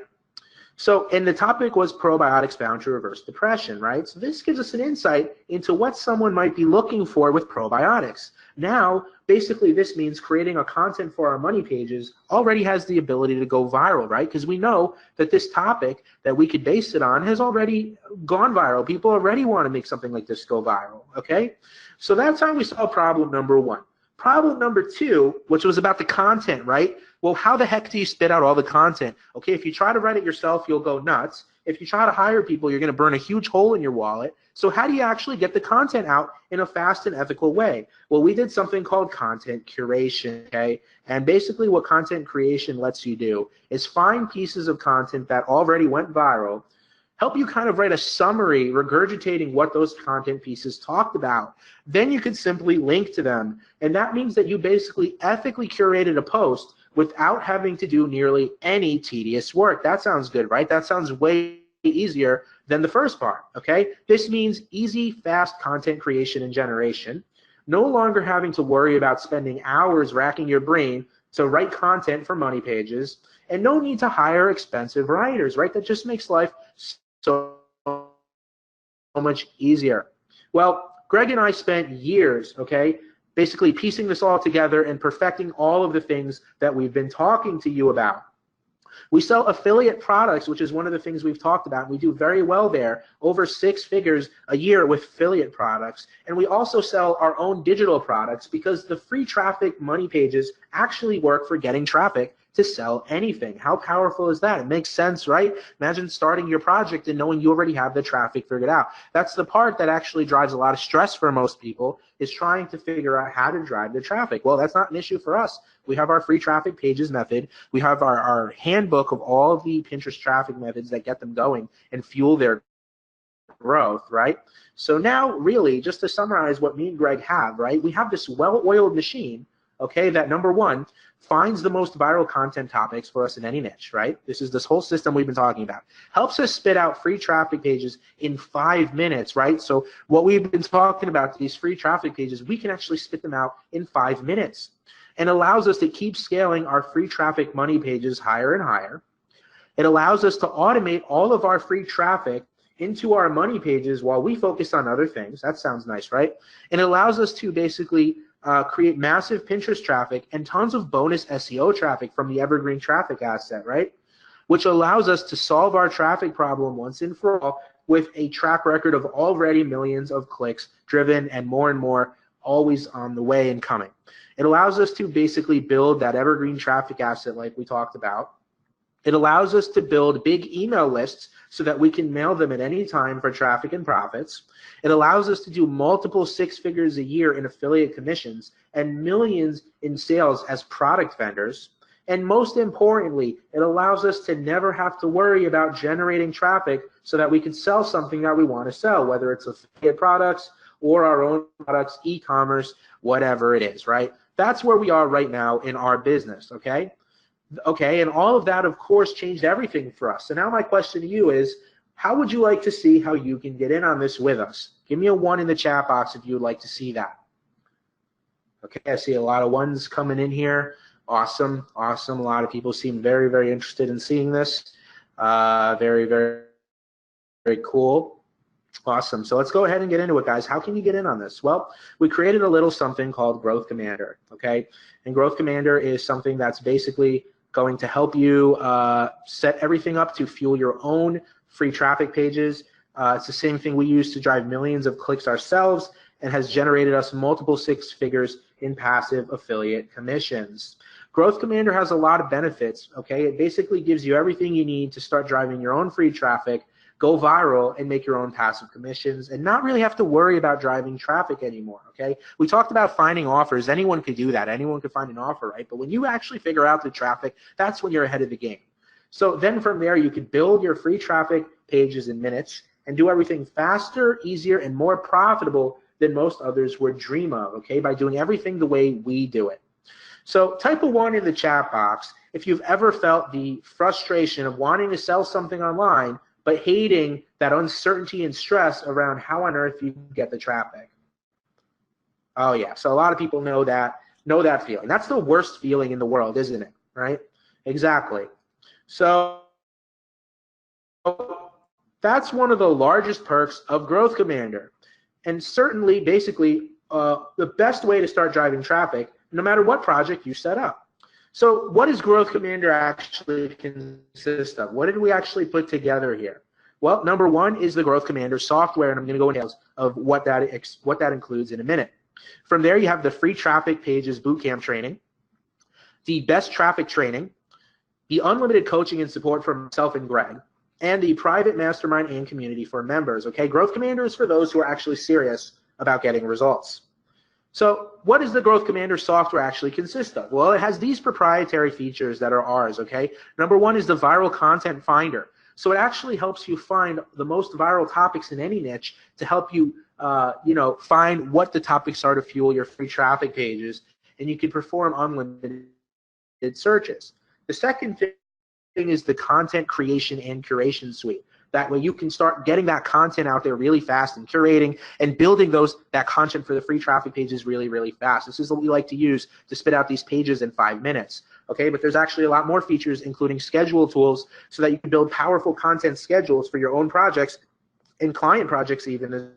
So, and the topic was probiotics bound to reverse depression, right? So this gives us an insight into what someone might be looking for with probiotics. Now, basically this means creating a content for our money pages already has the ability to go viral, right? Because we know that this topic that we could base it on has already gone viral. People already want to make something like this go viral, okay? So that's how we solve problem number one. Problem number two, which was about the content, right? Well, how the heck do you spit out all the content? Okay, if you try to write it yourself, you'll go nuts. If you try to hire people, you're going to burn a huge hole in your wallet. So how do you actually get the content out in a fast and ethical way? Well, we did something called content curation, okay? And basically what content creation lets you do is find pieces of content that already went viral, help you kind of write a summary regurgitating what those content pieces talked about. Then you could simply link to them. And that means that you basically ethically curated a post without having to do nearly any tedious work. That sounds good, right? That sounds way easier than the first part, okay? This means easy, fast content creation and generation. No longer having to worry about spending hours racking your brain to write content for money pages, and no need to hire expensive writers, right? That just makes life so much easier. Well, Greg and I spent years, okay, basically piecing this all together and perfecting all of the things that we've been talking to you about. We sell affiliate products, which is one of the things we've talked about. We do very well there, over 6 figures a year with affiliate products. And we also sell our own digital products because the free traffic money pages actually work for getting traffic to sell anything. How powerful is that? It makes sense, right? Imagine starting your project and knowing you already have the traffic figured out. That's the part that actually drives a lot of stress for most people, is trying to figure out how to drive the traffic. Well, that's not an issue for us. We have our free traffic pages method. We have our handbook of all of the Pinterest traffic methods that get them going and fuel their growth, right? So now, really, just to summarize what me and Greg have, right? We have this well-oiled machine, okay, that number one, finds the most viral content topics for us in any niche, right? This is this whole system we've been talking about. Helps us spit out free traffic pages in 5 minutes, right? So what we've been talking about, these free traffic pages, we can actually spit them out in 5 minutes, and allows us to keep scaling our free traffic money pages higher and higher. It allows us to automate all of our free traffic into our money pages while we focus on other things. That sounds nice, right? And it allows us to basically create massive Pinterest traffic and tons of bonus SEO traffic from the evergreen traffic asset, right? Which allows us to solve our traffic problem once and for all with a track record of already millions of clicks driven and more always on the way and coming. It allows us to basically build that evergreen traffic asset like we talked about. It allows us to build big email lists so that we can mail them at any time for traffic and profits. It allows us to do multiple 6 figures a year in affiliate commissions and millions in sales as product vendors. And most importantly, it allows us to never have to worry about generating traffic so that we can sell something that we want to sell, whether it's affiliate products or our own products, e-commerce, whatever it is, right? That's where we are right now in our business, okay? Okay, and all of that, of course, changed everything for us. So now my question to you is, how would you like to see how you can get in on this with us? Give me a 1 in the chat box if you would like to see that. Okay, I see a lot of ones coming in here. Awesome, awesome. A lot of people seem very, very interested in seeing this. Very, very, very cool. Awesome. So let's go ahead and get into it, guys. How can you get in on this? Well, we created a little something called Growthcommander, okay? And Growthcommander is something that's basically going to help you set everything up to fuel your own free traffic pages. It's the same thing we use to drive millions of clicks ourselves and has generated us multiple 6 figures in passive affiliate commissions. Growthcommander has a lot of benefits, okay? It basically gives you everything you need to start driving your own free traffic, go viral, and make your own passive commissions and not really have to worry about driving traffic anymore, okay? We talked about finding offers. Anyone could do that. Anyone could find an offer, right? But when you actually figure out the traffic, that's when you're ahead of the game. So then from there, you can build your free traffic pages in minutes and do everything faster, easier, and more profitable than most others would dream of, okay, by doing everything the way we do it. So type a 1 in the chat box if you've ever felt the frustration of wanting to sell something online but hating that uncertainty and stress around how on earth you get the traffic. Oh yeah, so a lot of people know that feeling. That's the worst feeling in the world, isn't it? Right? Exactly. So that's one of the largest perks of Growthcommander. And certainly, basically, the best way to start driving traffic, no matter what project you set up. So what does Growthcommander actually consist of? What did we actually put together here? Well, number 1 is the Growthcommander software, and I'm going to go into details of what that includes in a minute. From there, you have the free traffic pages bootcamp training, the best traffic training, the unlimited coaching and support from myself and Greg, and the private mastermind and community for members. Okay, Growthcommander is for those who are actually serious about getting results. So what does the Growthcommander software actually consist of? Well, it has these proprietary features that are ours, okay? Number 1 is the viral content finder. So it actually helps you find the most viral topics in any niche to help you, find what the topics are to fuel your free traffic pages, and you can perform unlimited searches. The second thing is the content creation and curation suite. That way you can start getting that content out there really fast and curating and building that content for the free traffic pages really, really fast. This is what we like to use to spit out these pages in 5 minutes. Okay, but there's actually a lot more features, including schedule tools, so that you can build powerful content schedules for your own projects and client projects even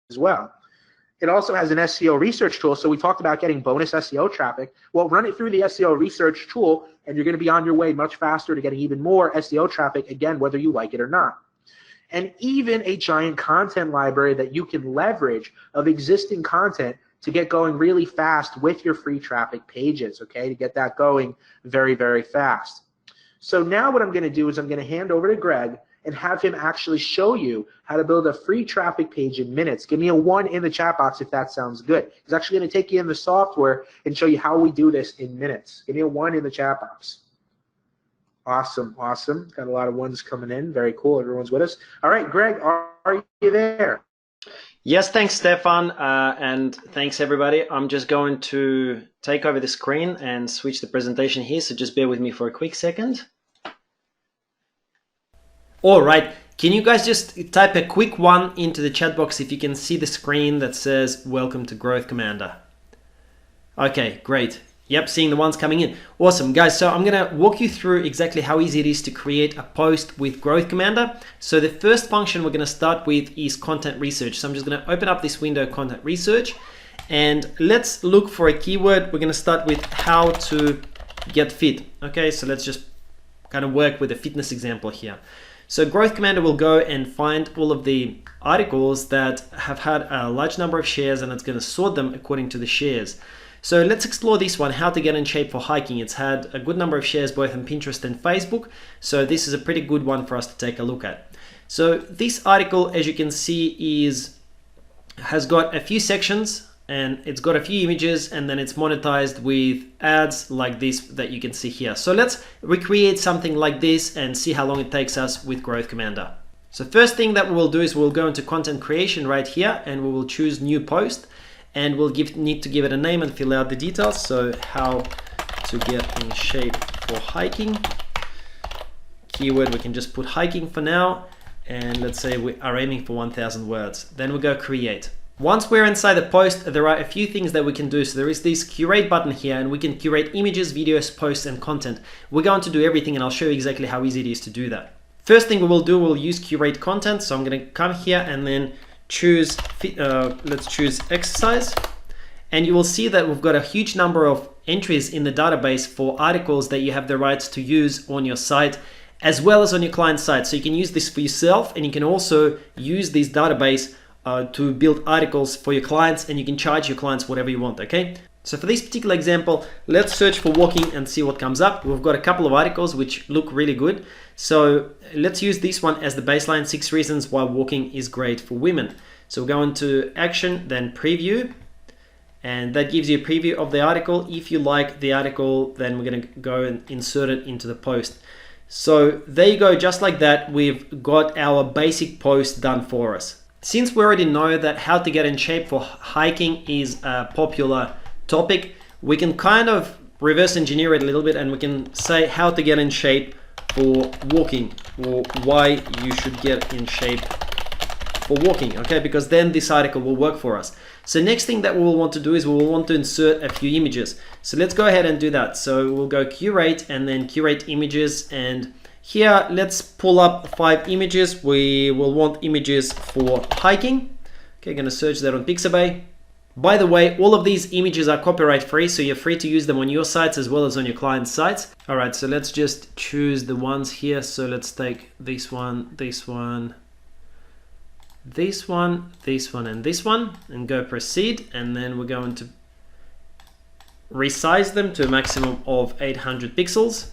as well. It also has an SEO research tool. So we talked about getting bonus SEO traffic. Well, run it through the SEO research tool, and you're going to be on your way much faster to getting even more SEO traffic, again, whether you like it or not. And even a giant content library that you can leverage of existing content to get going really fast with your free traffic pages, okay, to get that going very, very fast. So now what I'm going to do is I'm going to hand over to Greg and have him actually show you how to build a free traffic page in minutes. Give me a 1 in the chat box if that sounds good. He's actually going to take you in the software and show you how we do this in minutes. Give me a 1 in the chat box. Awesome, awesome. Got a lot of ones coming in. Very cool. Everyone's with us. All right, Greg, are you there? Yes, thanks, Stefan, and thanks, everybody. I'm just going to take over the screen and switch the presentation here, so just bear with me for a quick second. All right, can you guys just type a quick 1 into the chat box if you can see the screen that says welcome to Growthcommander? Okay, great. Yep, seeing the ones coming in. Awesome, guys. So I'm going to walk you through exactly how easy it is to create a post with Growthcommander. So the first function we're going to start with is content research. So I'm just going to open up this window, content research, and let's look for a keyword. We're going to start with how to get fit. Okay, so let's just kind of work with a fitness example here. So Growthcommander will go and find all of the articles that have had a large number of shares, and it's going to sort them according to the shares. So let's explore this one, how to get in shape for hiking. It's had a good number of shares both on Pinterest and Facebook. So this is a pretty good one for us to take a look at. So this article, as you can see, has got a few sections. and it's got a few images, and then it's monetized with ads like this that you can see here. So let's recreate something like this and see how long it takes us with Growthcommander. So first thing that we'll do is we'll go into content creation right here, and we will choose new post, and we'll need to give it a name and fill out the details. So how to get in shape for hiking. Keyword, we can just put hiking for now, and let's say we are aiming for 1,000 words. Then we go create. Once we're inside the post, there are a few things that we can do. So there is this curate button here, and we can curate images, videos, posts, and content. We're going to do everything, and I'll show you exactly how easy it is to do that. First thing we will do, we'll use curate content. So I'm going to come here and then choose, let's choose exercise. And you will see that we've got a huge number of entries in the database for articles that you have the rights to use on your site, as well as on your client site. So you can use this for yourself, and you can also use this database to build articles for your clients, and you can charge your clients whatever you want, okay? So for this particular example, let's search for walking and see what comes up. We've got a couple of articles which look really good. So let's use this one as the baseline, 6 reasons why walking is great for women. So we'll go into action, then preview, and that gives you a preview of the article. If you like the article, then we're gonna go and insert it into the post. So there you go, just like that, we've got our basic post done for us. Since we already know that how to get in shape for hiking is a popular topic, we can kind of reverse engineer it a little bit, and we can say how to get in shape for walking, or why you should get in shape for walking, okay? Because then this article will work for us. So next thing that we'll want to do is we'll want to insert a few images. So let's go ahead and do that. So we'll go curate and then curate images, and here let's pull up 5 images. We will want images for hiking. Okay, gonna search that on Pixabay. By the way, all of these images are copyright free, so you're free to use them on your sites as well as on your client's sites. All right, so let's just choose the ones here. So let's take this one, this one, this one, this one, and this one, and go proceed. And then we're going to resize them to a maximum of 800 pixels,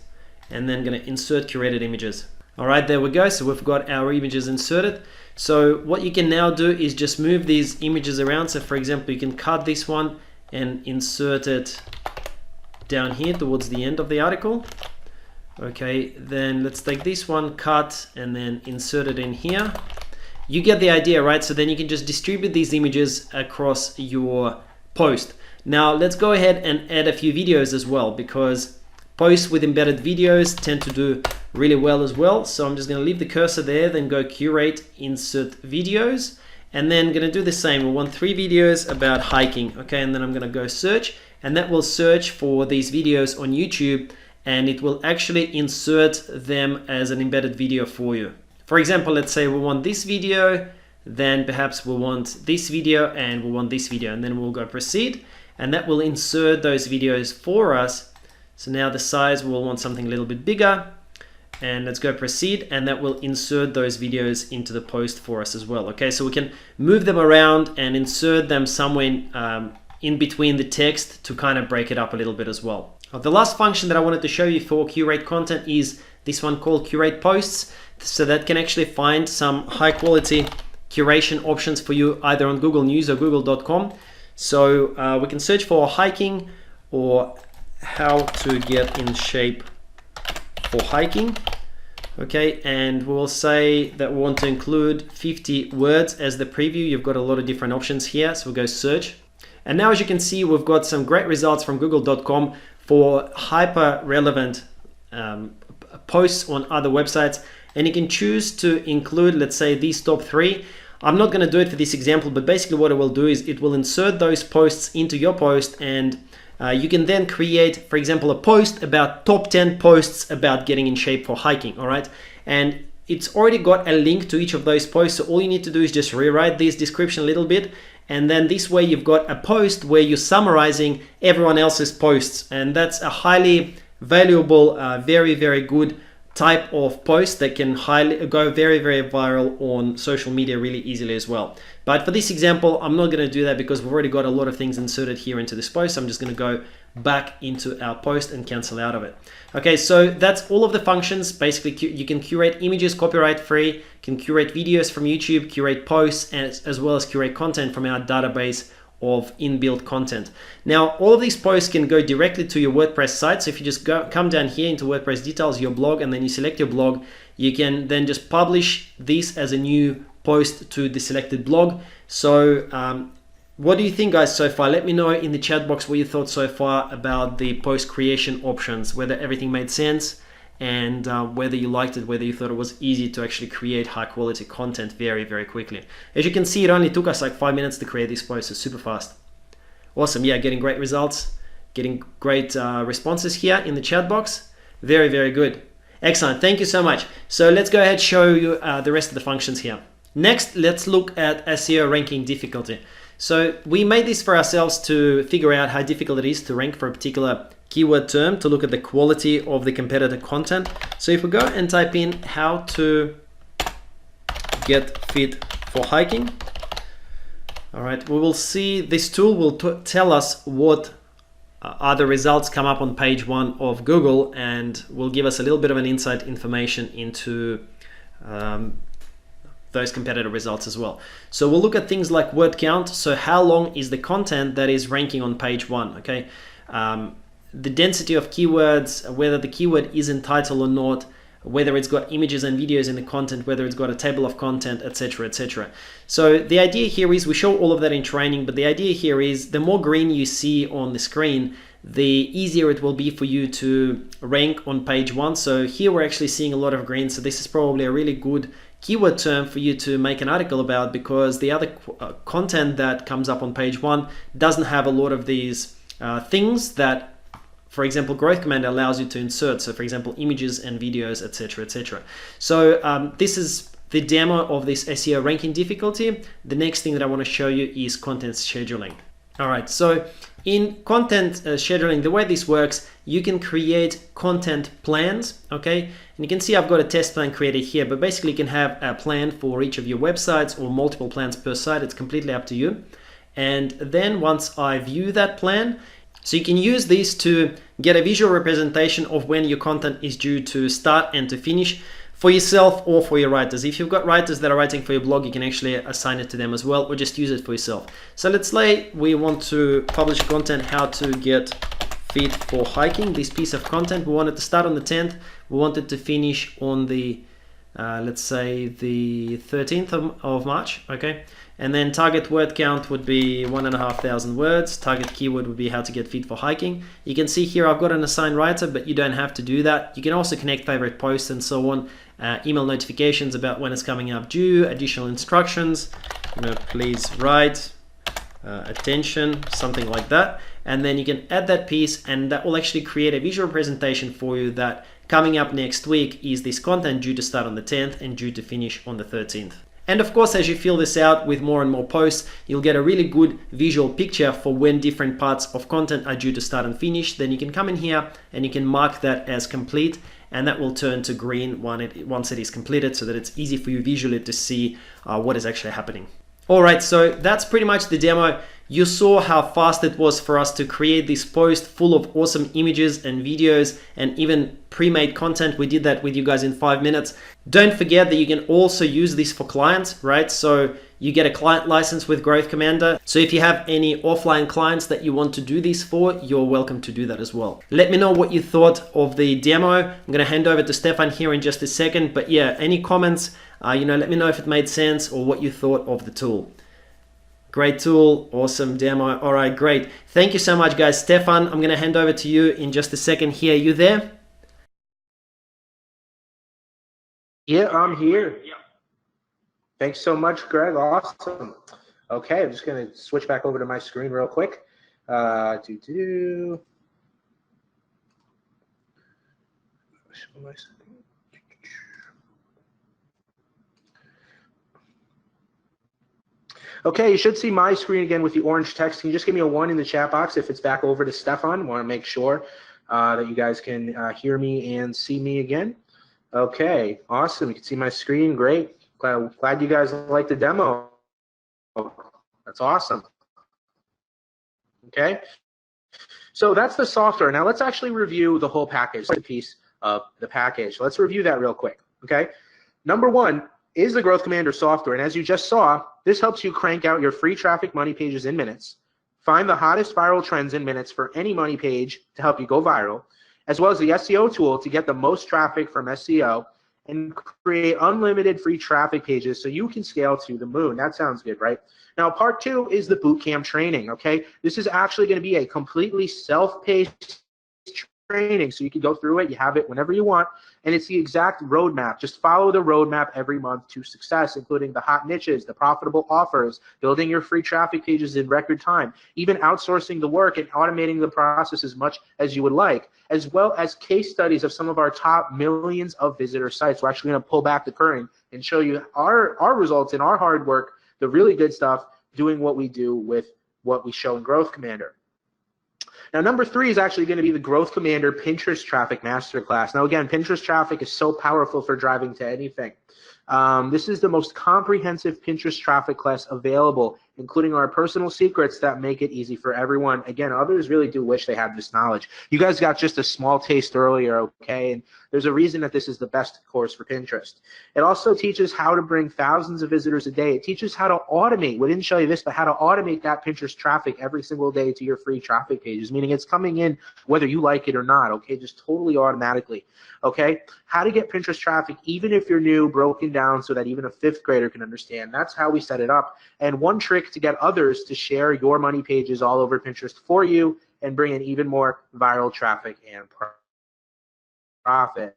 and then going to insert curated images. All right, there we go. So we've got our images inserted. So what you can now do is just move these images around. So for example, you can cut this one and insert it down here towards the end of the article. Okay, then let's take this one, cut, and then insert it in here. You get the idea, right? So then you can just distribute these images across your post. Now let's go ahead and add a few videos as well, because posts with embedded videos tend to do really well as well. So I'm just going to leave the cursor there, then go curate, insert videos, and then going to do the same. We want 3 videos about hiking. Okay, and then I'm going to go search, and that will search for these videos on YouTube, and it will actually insert them as an embedded video for you. For example, let's say we want this video, then perhaps we want this video, and we want this video, and then we'll go proceed, and that will insert those videos for us. So now the size, we'll want something a little bit bigger, and let's go proceed, and that will insert those videos into the post for us as well. Okay, so we can move them around and insert them somewhere in between the text to kind of break it up a little bit as well. The last function that I wanted to show you for curate content is this one called curate posts. So that can actually find some high quality curation options for you either on Google News or google.com. So we can search for hiking or how to get in shape for hiking. Okay, and we'll say that we want to include 50 words as the preview. You've got a lot of different options here. So we'll go search. And now as you can see, we've got some great results from google.com for hyper relevant posts on other websites. And you can choose to include, let's say, these top 3. I'm not going to do it for this example, but basically what it will do is it will insert those posts into your post, and you can then create, for example, a post about top 10 posts about getting in shape for hiking, all right? And it's already got a link to each of those posts, so all you need to do is just rewrite this description a little bit, and then this way you've got a post where you're summarizing everyone else's posts, and that's a highly valuable, very, very good type of post that can go very, very viral on social media really easily as well. But for this example, I'm not going to do that because we've already got a lot of things inserted here into this post. So I'm just going to go back into our post and cancel out of it. Okay, so that's all of the functions. Basically, you can curate images copyright free, can curate videos from YouTube, curate posts, as well as curate content from our database of inbuilt content. Now, all of these posts can go directly to your WordPress site. So if you just come down here into WordPress details, your blog, and then you select your blog, you can then just publish this as a new post to the selected blog. So what do you think, guys, so far? Let me know in the chat box what you thought so far about the post creation options, whether everything made sense, and whether you liked it, whether you thought it was easy to actually create high quality content very, very quickly. As you can see, it only took us like 5 minutes to create this post. It's super fast. Awesome. Yeah, getting great results, getting great responses here in the chat box. Very, very good. Excellent. Thank you so much. So let's go ahead and show you the rest of the functions here. Next, let's look at SEO ranking difficulty. So we made this for ourselves to figure out how difficult it is to rank for a particular keyword term, to look at the quality of the competitor content. So if we go and type in how to get fit for hiking, all right, we will see this tool will tell us what are the results come up on page 1 of Google, and will give us a little bit of an insight information into those competitor results as well. So we'll look at things like word count. So how long is the content that is ranking on page 1, okay? The density of keywords, whether the keyword is in title or not, whether it's got images and videos in the content, whether it's got a table of content, etc., etc. So the idea here is, we show all of that in training, but the idea here is the more green you see on the screen, the easier it will be for you to rank on page 1. So here we're actually seeing a lot of green. So this is probably a really good keyword term for you to make an article about, because the other content that comes up on page 1 doesn't have a lot of these things that, for example, Growthcommander allows you to insert. So for example, images and videos, etc., etc. So this is the demo of this SEO ranking difficulty. The next thing that I want to show you is content scheduling. All right, so in content scheduling, the way this works, you can create content plans, okay? And you can see I've got a test plan created here, but basically you can have a plan for each of your websites or multiple plans per site. It's completely up to you. And then once I view that plan, so you can use these to get a visual representation of when your content is due to start and to finish for yourself or for your writers. If you've got writers that are writing for your blog, you can actually assign it to them as well, or just use it for yourself. So let's say we want to publish content, how to get fit for hiking. This piece of content, we want it to start on the 10th. We want it to finish on the, let's say the 13th of March, okay? And then target word count would be 1,500 words. Target keyword would be how to get fit for hiking. You can see here I've got an assigned writer, but you don't have to do that. You can also connect favorite posts and so on. Email notifications about when it's coming up due, additional instructions, please write, attention, something like that. And then you can add that piece, and that will actually create a visual presentation for you that coming up next week is this content due to start on the 10th and due to finish on the 13th. And of course, as you fill this out with more and more posts, you'll get a really good visual picture for when different parts of content are due to start and finish. Then you can come in here and you can mark that as complete, and that will turn to green once it is completed, so that it's easy for you visually to see what is actually happening. All right, so that's pretty much the demo. You saw how fast it was for us to create this post full of awesome images and videos and even pre-made content. We did that with you guys in 5 minutes. Don't forget that you can also use this for clients, right? So you get a client license with Growthcommander. So if you have any offline clients that you want to do this for, you're welcome to do that as well. Let me know what you thought of the demo. I'm going to hand over to Stefan here in just a second. But yeah, any comments, let me know if it made sense or what you thought of the tool. Great tool, awesome demo. All right, great. Thank you so much, guys. Stefan, I'm going to hand over to you in just a second here. You there? Yeah, I'm here. Thanks so much, Greg. Awesome. Okay, I'm just going to switch back over to my screen real quick. Okay, you should see my screen again with the orange text. Can you just give me a 1 in the chat box if it's back over to Stefan? Want to make sure that you guys can hear me and see me again. Okay, awesome. You can see my screen. Great. Glad you guys liked the demo. That's awesome. Okay, so that's the software. Now let's actually review the whole package, the piece of the package. Let's review that real quick. Okay, number 1 is the Growthcommander software, and as you just saw, this helps you crank out your free traffic money pages in minutes find the hottest viral trends in minutes for any money page to help you go viral, as well as the SEO tool to get the most traffic from SEO, and create unlimited free traffic pages so you can scale to the moon. That sounds good, right? Now, part 2 is the bootcamp training, okay? This is actually going to be a completely self-paced training, so you can go through it, you have it whenever you want, and it's the exact roadmap. Just follow the roadmap every month to success, including the hot niches, the profitable offers, building your free traffic pages in record time, even outsourcing the work and automating the process as much as you would like, as well as case studies of some of our top millions of visitor sites. We're actually going to pull back the curtain and show you our results and our hard work, the really good stuff, doing what we do with what we show in Growth Commander. Now, number 3 is actually going to be the Growth Commander Pinterest Traffic Masterclass. Now, again, Pinterest traffic is so powerful for driving to anything. This is the most comprehensive Pinterest traffic class available, including our personal secrets that make it easy for everyone. Again, others really do wish they had this knowledge. You guys got just a small taste earlier, okay? And there's a reason that this is the best course for Pinterest. It also teaches how to bring thousands of visitors a day. It teaches how to automate. We didn't show you this, but how to automate that Pinterest traffic every single day to your free traffic pages, meaning it's coming in whether you like it or not, okay? Just totally automatically, okay? How to get Pinterest traffic, even if you're new, broken down so that even a 5th grader can understand. That's how we set it up. And one trick to get others to share your money pages all over Pinterest for you and bring in even more viral traffic and profit.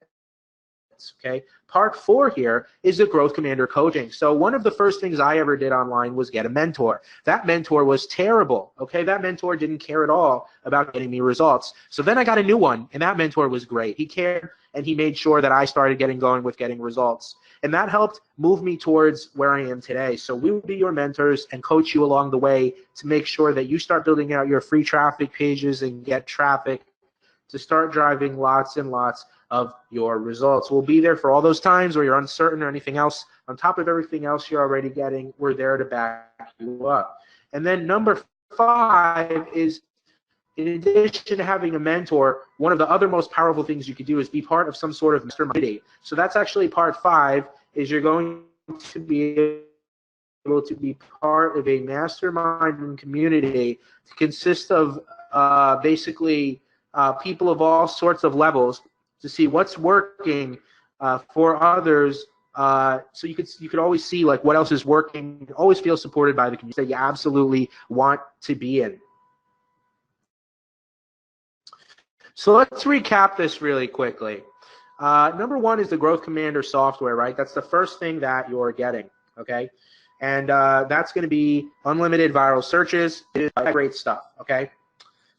Okay. Part 4 here is the Growth Commander coaching. So one of the first things I ever did online was get a mentor. That mentor was terrible. Okay. That mentor didn't care at all about getting me results. So then I got a new one, and that mentor was great. He cared, and he made sure that I started getting going with getting results. And that helped move me towards where I am today. So we will be your mentors and coach you along the way to make sure that you start building out your free traffic pages and get traffic to start driving lots and lots of your results. We'll be there for all those times where you're uncertain or anything else. On top of everything else you're already getting, we're there to back you up. And then number 5 is, in addition to having a mentor, one of the other most powerful things you could do is be part of some sort of mastermind. So that's actually part 5, is you're going to be able to be part of a mastermind community to consist of basically people of all sorts of levels to see what's working for others. So you could always see like what else is working, always feel supported by the community that you absolutely want to be in. So let's recap this really quickly. Number 1 is the Growth Commander software, right? That's the first thing that you're getting, okay? And that's going to be unlimited viral searches. It is great stuff, okay?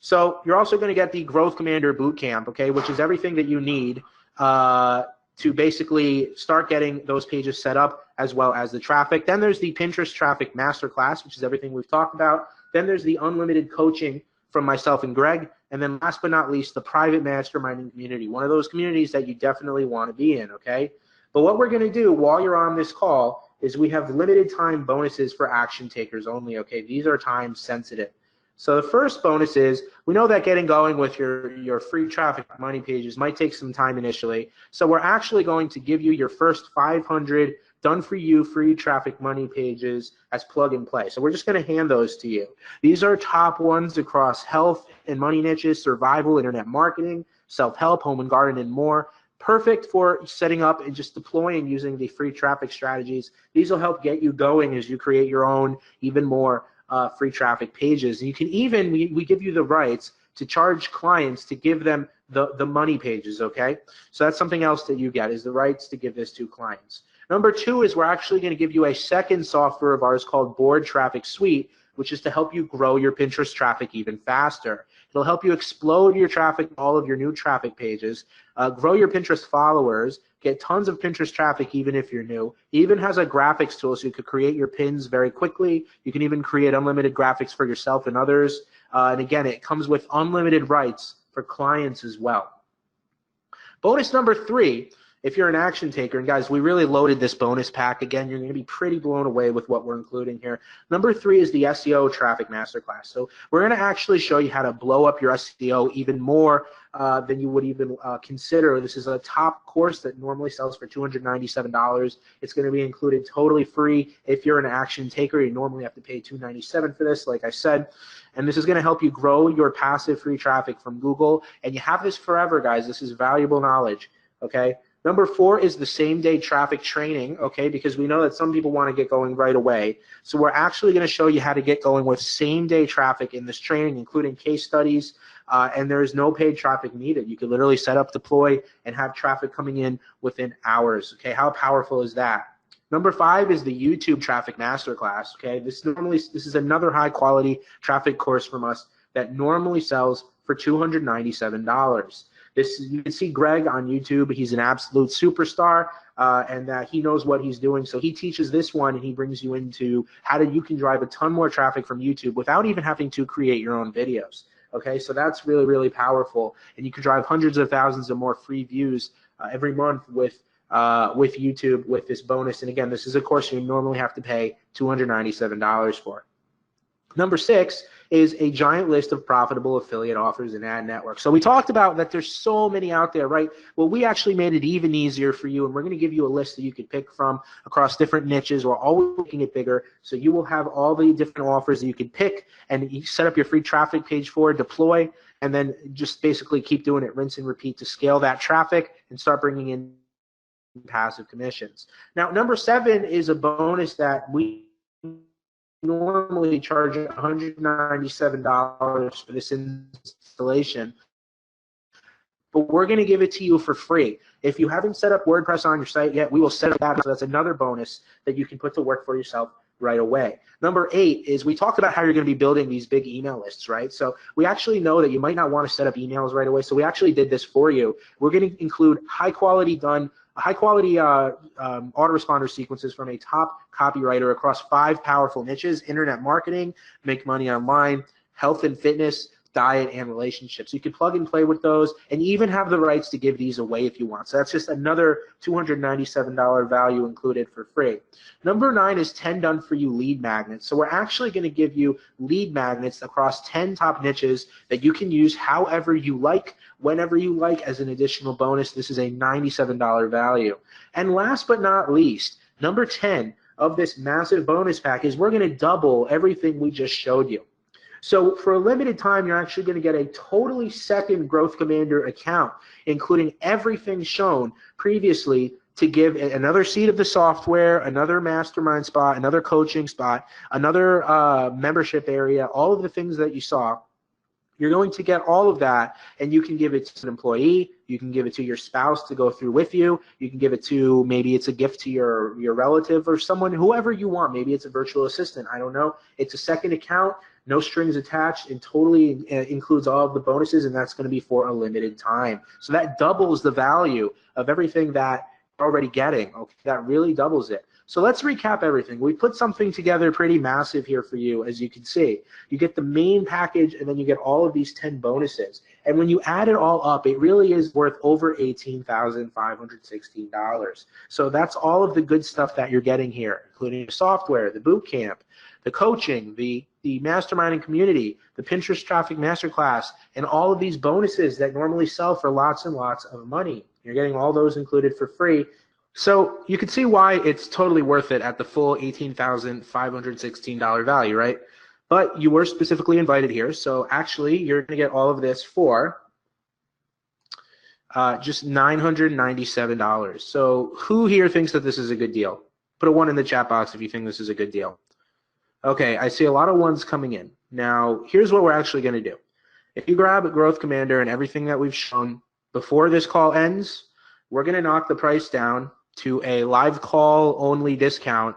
So you're also going to get the Growth Commander Bootcamp, okay, which is everything that you need to basically start getting those pages set up, as well as the traffic. Then there's the Pinterest Traffic Masterclass, which is everything we've talked about. Then there's the unlimited coaching from myself and Greg. And then last but not least, the private masterminding community, one of those communities that you definitely want to be in, okay? But what we're going to do while you're on this call is we have limited time bonuses for action takers only, okay? These are time sensitive. So the first bonus is, we know that getting going with your free traffic money pages might take some time initially. So we're actually going to give you your first 500 done for you free traffic money pages as plug and play. So we're just going to hand those to you. These are top ones across health and money niches, survival, internet marketing, self-help, home and garden, and more. Perfect for setting up and just deploying using the free traffic strategies. These will help get you going as you create your own even more free traffic pages. And you can even, we give you the rights to charge clients to give them the money pages, okay? So that's something else that you get, is the rights to give this to clients. Number 2 is we're actually going to give you a second software of ours called Board Traffic Suite, which is to help you grow your Pinterest traffic even faster. It'll help you explode your traffic, all of your new traffic pages, grow your Pinterest followers, get tons of Pinterest traffic even if you're new. It even has a graphics tool so you could create your pins very quickly. You can even create unlimited graphics for yourself and others. And again, it comes with unlimited rights for clients as well. Bonus number 3 if you're an action taker, and guys, we really loaded this bonus pack. Again, you're going to be pretty blown away with what we're including here. Number 3 is the SEO Traffic Masterclass. So we're going to actually show you how to blow up your SEO even more than you would even consider. This is a top course that normally sells for $297. It's going to be included totally free. If you're an action taker, you normally have to pay $297 for this, like I said. And this is going to help you grow your passive free traffic from Google. And you have this forever, guys. This is valuable knowledge, okay? Number 4 is the same-day traffic training, okay, because we know that some people want to get going right away. So we're actually going to show you how to get going with same-day traffic in this training, including case studies, and there is no paid traffic needed. You can literally set up, deploy, and have traffic coming in within hours, okay? How powerful is that? Number 5 is the YouTube Traffic Masterclass, okay? This is another high-quality traffic course from us that normally sells for $297. You can see Greg on YouTube. He's an absolute superstar, and he knows what he's doing. So he teaches this one, and he brings you into you can drive a ton more traffic from YouTube without even having to create your own videos. Okay, so that's really, really powerful, and you can drive hundreds of thousands of more free views every month with YouTube with this bonus. And again, this is a course you normally have to pay $297 for. Number 6 is a giant list of profitable affiliate offers and ad networks. So we talked about that there's so many out there, right? Well, we actually made it even easier for you, and we're going to give you a list that you can pick from across different niches. We're always making it bigger, so you will have all the different offers that you can pick, and you set up your free traffic page for, deploy, and then just basically keep doing it, rinse and repeat to scale that traffic and start bringing in passive commissions. Now, number 7 is a bonus that we normally charge $197 for this installation, but we're going to give it to you for free. If you haven't set up WordPress on your site yet, we will set up that. So that's another bonus that you can put to work for yourself right away. Number 8 is we talked about how you're going to be building these big email lists, right? So we actually know that you might not want to set up emails right away, so we actually did this for you. We're going to include high-quality autoresponder sequences from a top copywriter across 5 powerful niches: internet marketing, make money online, health and fitness, diet, and relationships. You can plug and play with those and even have the rights to give these away if you want. So that's just another $297 value included for free. Number 9 is 10 done for you lead magnets. So we're actually going to give you lead magnets across 10 top niches that you can use however you like, whenever you like, as an additional bonus. This is a $97 value. And last but not least, number 10 of this massive bonus pack is we're going to double everything we just showed you. So for a limited time, you're actually going to get a totally second Growthcommander account, including everything shown previously, to give another seat of the software, another mastermind spot, another coaching spot, another membership area, all of the things that you saw. You're going to get all of that, and you can give it to an employee. You can give it to your spouse to go through with you. You can give it to, maybe it's a gift to your relative or someone, whoever you want. Maybe it's a virtual assistant. I don't know. It's a second account, no strings attached, and totally includes all of the bonuses, and that's going to be for a limited time. So that doubles the value of everything that you're already getting. Okay, that really doubles it. So let's recap everything. We put something together pretty massive here for you, as you can see. You get the main package, and then you get all of these 10 bonuses. And when you add it all up, it really is worth over $18,516. So that's all of the good stuff that you're getting here, including the software, the boot camp, the coaching, the mastermind and community, the Pinterest Traffic Masterclass, and all of these bonuses that normally sell for lots and lots of money. You're getting all those included for free. So you can see why it's totally worth it at the full $18,516 value, right? But you were specifically invited here, so actually you're going to get all of this for just $997. So who here thinks that this is a good deal? Put a 1 in the chat box if you think this is a good deal. Okay, I see a lot of 1s coming in. Now, here's what we're actually going to do. If you grab a Growthcommander and everything that we've shown before this call ends, we're going to knock the price down to a live call only discount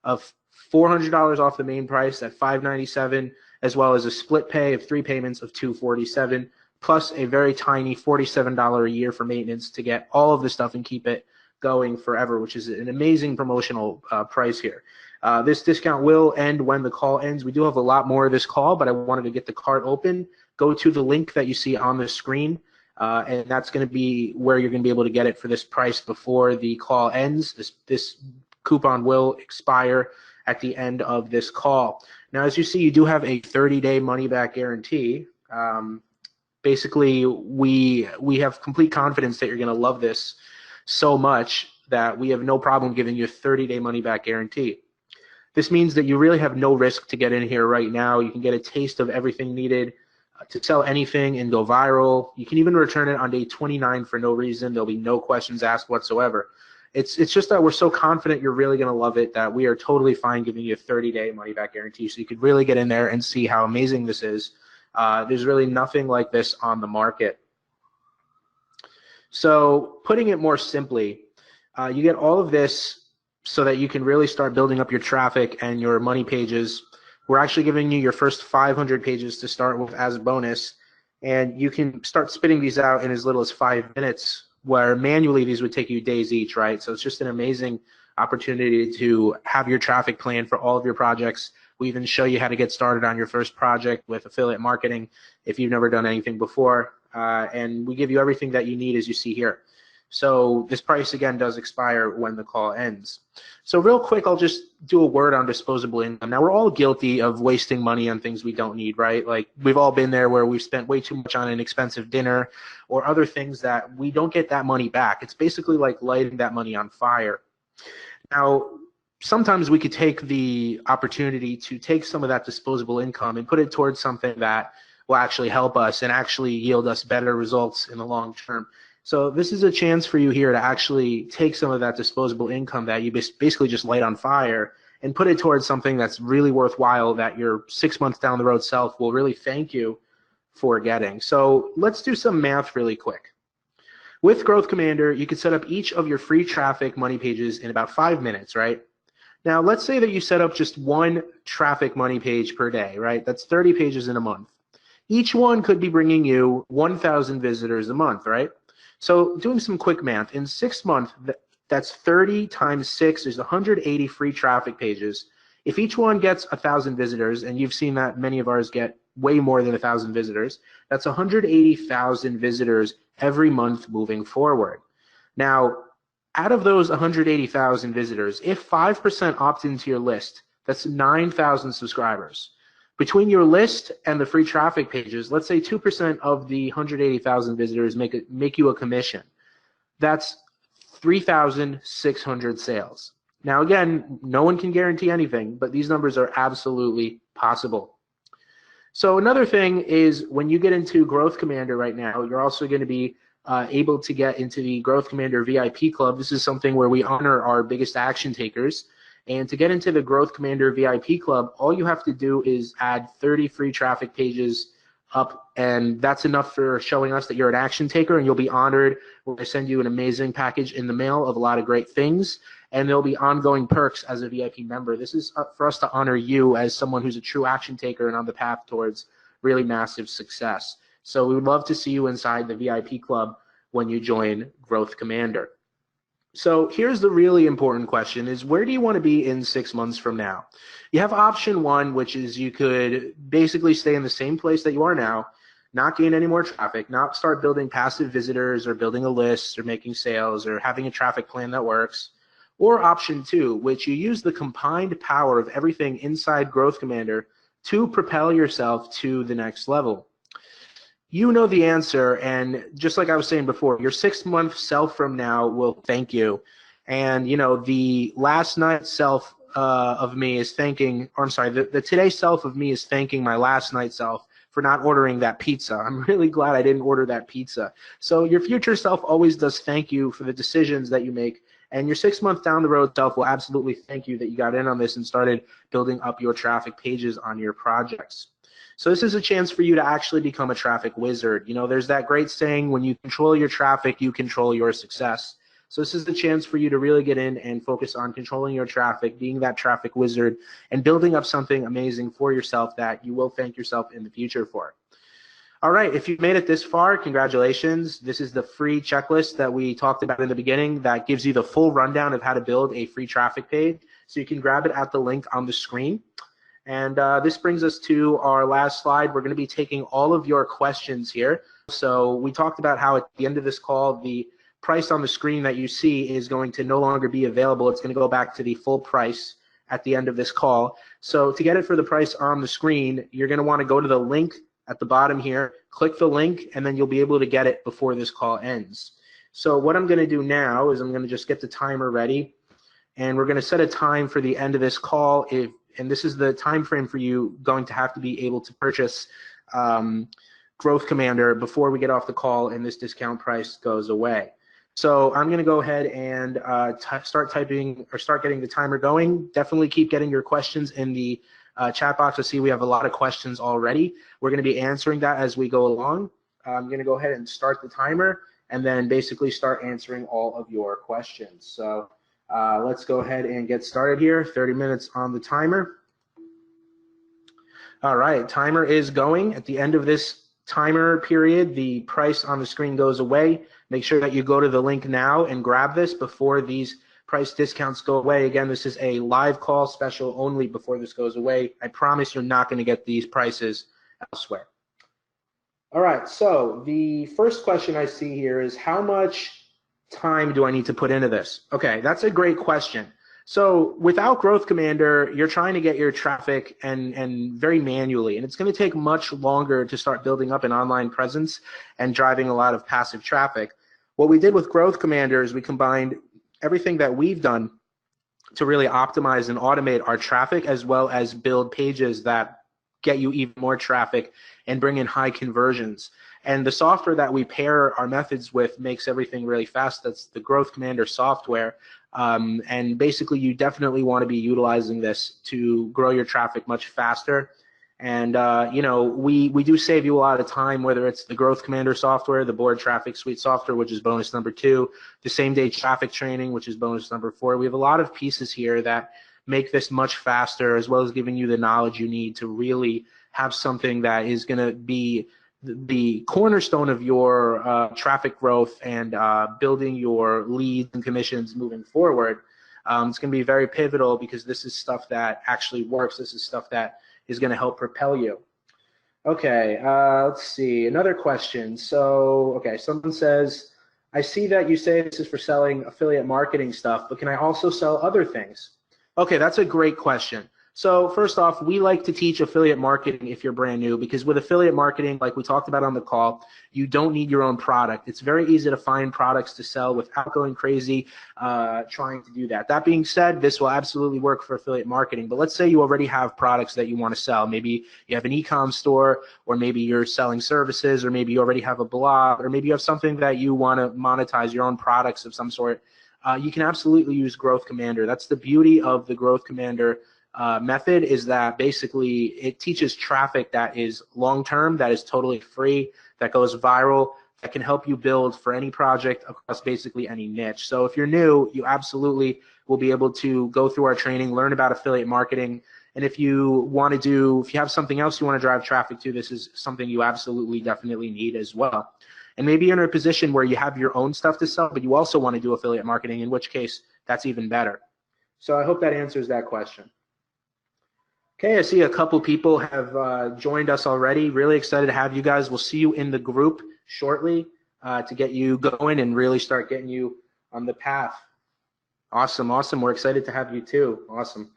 of $400 off the main price at $597, as well as a split pay of 3 payments of $247, plus a very tiny $47 a year for maintenance to get all of the stuff and keep it going forever, which is an amazing promotional price here. This discount will end when the call ends. We do have a lot more of this call, but I wanted to get the cart open. Go to the link that you see on the screen. and that's going to be where you're going to be able to get it for this price before the call ends. This coupon will expire at the end of this call. Now, as you see, you do have a 30-day money-back guarantee. Basically, we have complete confidence that you're going to love this so much that we have no problem giving you a 30-day money-back guarantee. This means that you really have no risk to get in here right now. You can get a taste of everything needed to sell anything and go viral. You can even return it on day 29 for no reason. There'll be no questions asked whatsoever. It's just that we're so confident you're really going to love it that we are totally fine giving you a 30-day money-back guarantee, so you could really get in there and see how amazing this is. There's really nothing like this on the market. So putting it more simply, you get all of this so that you can really start building up your traffic and your money pages. We're actually giving you your first 500 pages to start with as a bonus, and you can start spitting these out in as little as 5 minutes, where manually these would take you days each, right? So it's just an amazing opportunity to have your traffic plan for all of your projects. We even show you how to get started on your first project with affiliate marketing if you've never done anything before, and we give you everything that you need as you see here. So this price, again, does expire when the call ends. So real quick, I'll just do a word on disposable income. Now, we're all guilty of wasting money on things we don't need, right? Like, we've all been there where we've spent way too much on an expensive dinner or other things that we don't get that money back. It's basically like lighting that money on fire. Now, sometimes we could take the opportunity to take some of that disposable income and put it towards something that will actually help us and actually yield us better results in the long term. So this is a chance for you here to actually take some of that disposable income that you basically just light on fire and put it towards something that's really worthwhile that your 6 months down the road self will really thank you for getting. So let's do some math really quick. With Growth Commander, you can set up each of your free traffic money pages in about 5 minutes, right? Now, let's say that you set up just one traffic money page per day, right? That's 30 pages in a month. Each one could be bringing you 1,000 visitors a month, right? So doing some quick math, in 6 months, that's 30 times 6 is 180 free traffic pages. If each one gets 1,000 visitors, and you've seen that many of ours get way more than 1,000 visitors, that's 180,000 visitors every month moving forward. Now, out of those 180,000 visitors, if 5% opt into your list, that's 9,000 subscribers. Between your list and the free traffic pages, let's say 2% of the 180,000 visitors make you a commission. That's 3,600 sales. Now, again, no one can guarantee anything, but these numbers are absolutely possible. So another thing is when you get into Growth Commander right now, you're also going to be able to get into the Growth Commander VIP Club. This is something where we honor our biggest action takers. And to get into the Growth Commander VIP Club, all you have to do is add 30 free traffic pages up, and that's enough for showing us that you're an action taker, and you'll be honored. We're going to send you an amazing package in the mail of a lot of great things, and there'll be ongoing perks as a VIP member. This is for us to honor you as someone who's a true action taker and on the path towards really massive success. So we would love to see you inside the VIP Club when you join Growth Commander. So here's the really important question is, where do you want to be in 6 months from now? You have option one, which is you could basically stay in the same place that you are now, not gain any more traffic, not start building passive visitors or building a list or making sales or having a traffic plan that works. Or option two, which you use the combined power of everything inside Growth Commander to propel yourself to the next level. You know the answer, and just like I was saying before, your 6 month self from now will thank you. And you know, the last night self of me is thanking, or I'm sorry, the today self of me is thanking my last night self for not ordering that pizza. I'm really glad I didn't order that pizza. So your future self always does thank you for the decisions that you make, and your 6 month down the road self will absolutely thank you that you got in on this and started building up your traffic pages on your projects. So this is a chance for you to actually become a traffic wizard. You know, there's that great saying, when you control your traffic, you control your success. So this is the chance for you to really get in and focus on controlling your traffic, being that traffic wizard, and building up something amazing for yourself that you will thank yourself in the future for. All right, if you've made it this far, congratulations. This is the free checklist that we talked about in the beginning that gives you the full rundown of how to build a free traffic page. So you can grab it at the link on the screen. And this brings us to our last slide. We're going to be taking all of your questions here. So we talked about how at the end of this call, the price on the screen that you see is going to no longer be available. It's going to go back to the full price at the end of this call. So to get it for the price on the screen, you're going to want to go to the link at the bottom here, click the link, and then you'll be able to get it before this call ends. So what I'm going to do now is I'm going to just get the timer ready, and we're going to set a time for the end of this call. And this is the time frame for you going to have to be able to purchase Growthcommander before we get off the call and this discount price goes away. So I'm going to go ahead and start typing or start getting the timer going. Definitely keep getting your questions in the chat box. I see we have a lot of questions already. We're going to be answering that as we go along. I'm going to go ahead and start the timer and then basically start answering all of your questions. So let's go ahead and get started here. 30 minutes on the timer. All right, timer is going. At the end of this timer period, the price on the screen goes away. Make sure that you go to the link now and grab this before these price discounts go away. Again, this is a live call special only before this goes away. I promise you're not going to get these prices elsewhere. All right, so the first question I see here is how much time do I need to put into this? Okay, that's a great question. So without Growthcommander, you're trying to get your traffic and very manually, and it's going to take much longer to start building up an online presence and driving a lot of passive traffic. What we did with Growthcommander is we combined everything that we've done to really optimize and automate our traffic, as well as build pages that get you even more traffic and bring in high conversions. And the software that we pair our methods with makes everything really fast. That's the Growthcommander software. And basically, you definitely want to be utilizing this to grow your traffic much faster. And you know, we do save you a lot of time, whether it's the Growthcommander software, the Board Traffic Suite software, which is bonus number 2, the same-day traffic training, which is bonus number 4. We have a lot of pieces here that make this much faster, as well as giving you the knowledge you need to really have something that is going to be the cornerstone of your traffic growth and building your leads and commissions moving forward. It's going to be very pivotal because this is stuff that actually works. This is stuff that is going to help propel you. Okay, let's see. Another question. So, okay, someone says, I see that you say this is for selling affiliate marketing stuff, but can I also sell other things? Okay, that's a great question. So first off, we like to teach affiliate marketing if you're brand new, because with affiliate marketing, like we talked about on the call, you don't need your own product. It's very easy to find products to sell without going crazy trying to do that. That being said, this will absolutely work for affiliate marketing. But let's say you already have products that you want to sell. Maybe you have an e-com store, or maybe you're selling services, or maybe you already have a blog, or maybe you have something that you want to monetize, your own products of some sort. You can absolutely use Growthcommander. That's the beauty of the Growthcommander method, is that basically it teaches traffic that is long-term, that is totally free, that goes viral, that can help you build for any project across basically any niche. So if you're new, you absolutely will be able to go through our training, learn about affiliate marketing, and if you have something else you want to drive traffic to, this is something you absolutely definitely need as well. And maybe you're in a position where you have your own stuff to sell, but you also want to do affiliate marketing, in which case that's even better. So I hope that answers that question. Okay, I see a couple people have joined us already. Really excited to have you guys. We'll see you in the group shortly to get you going and really start getting you on the path. Awesome, awesome. We're excited to have you too. Awesome.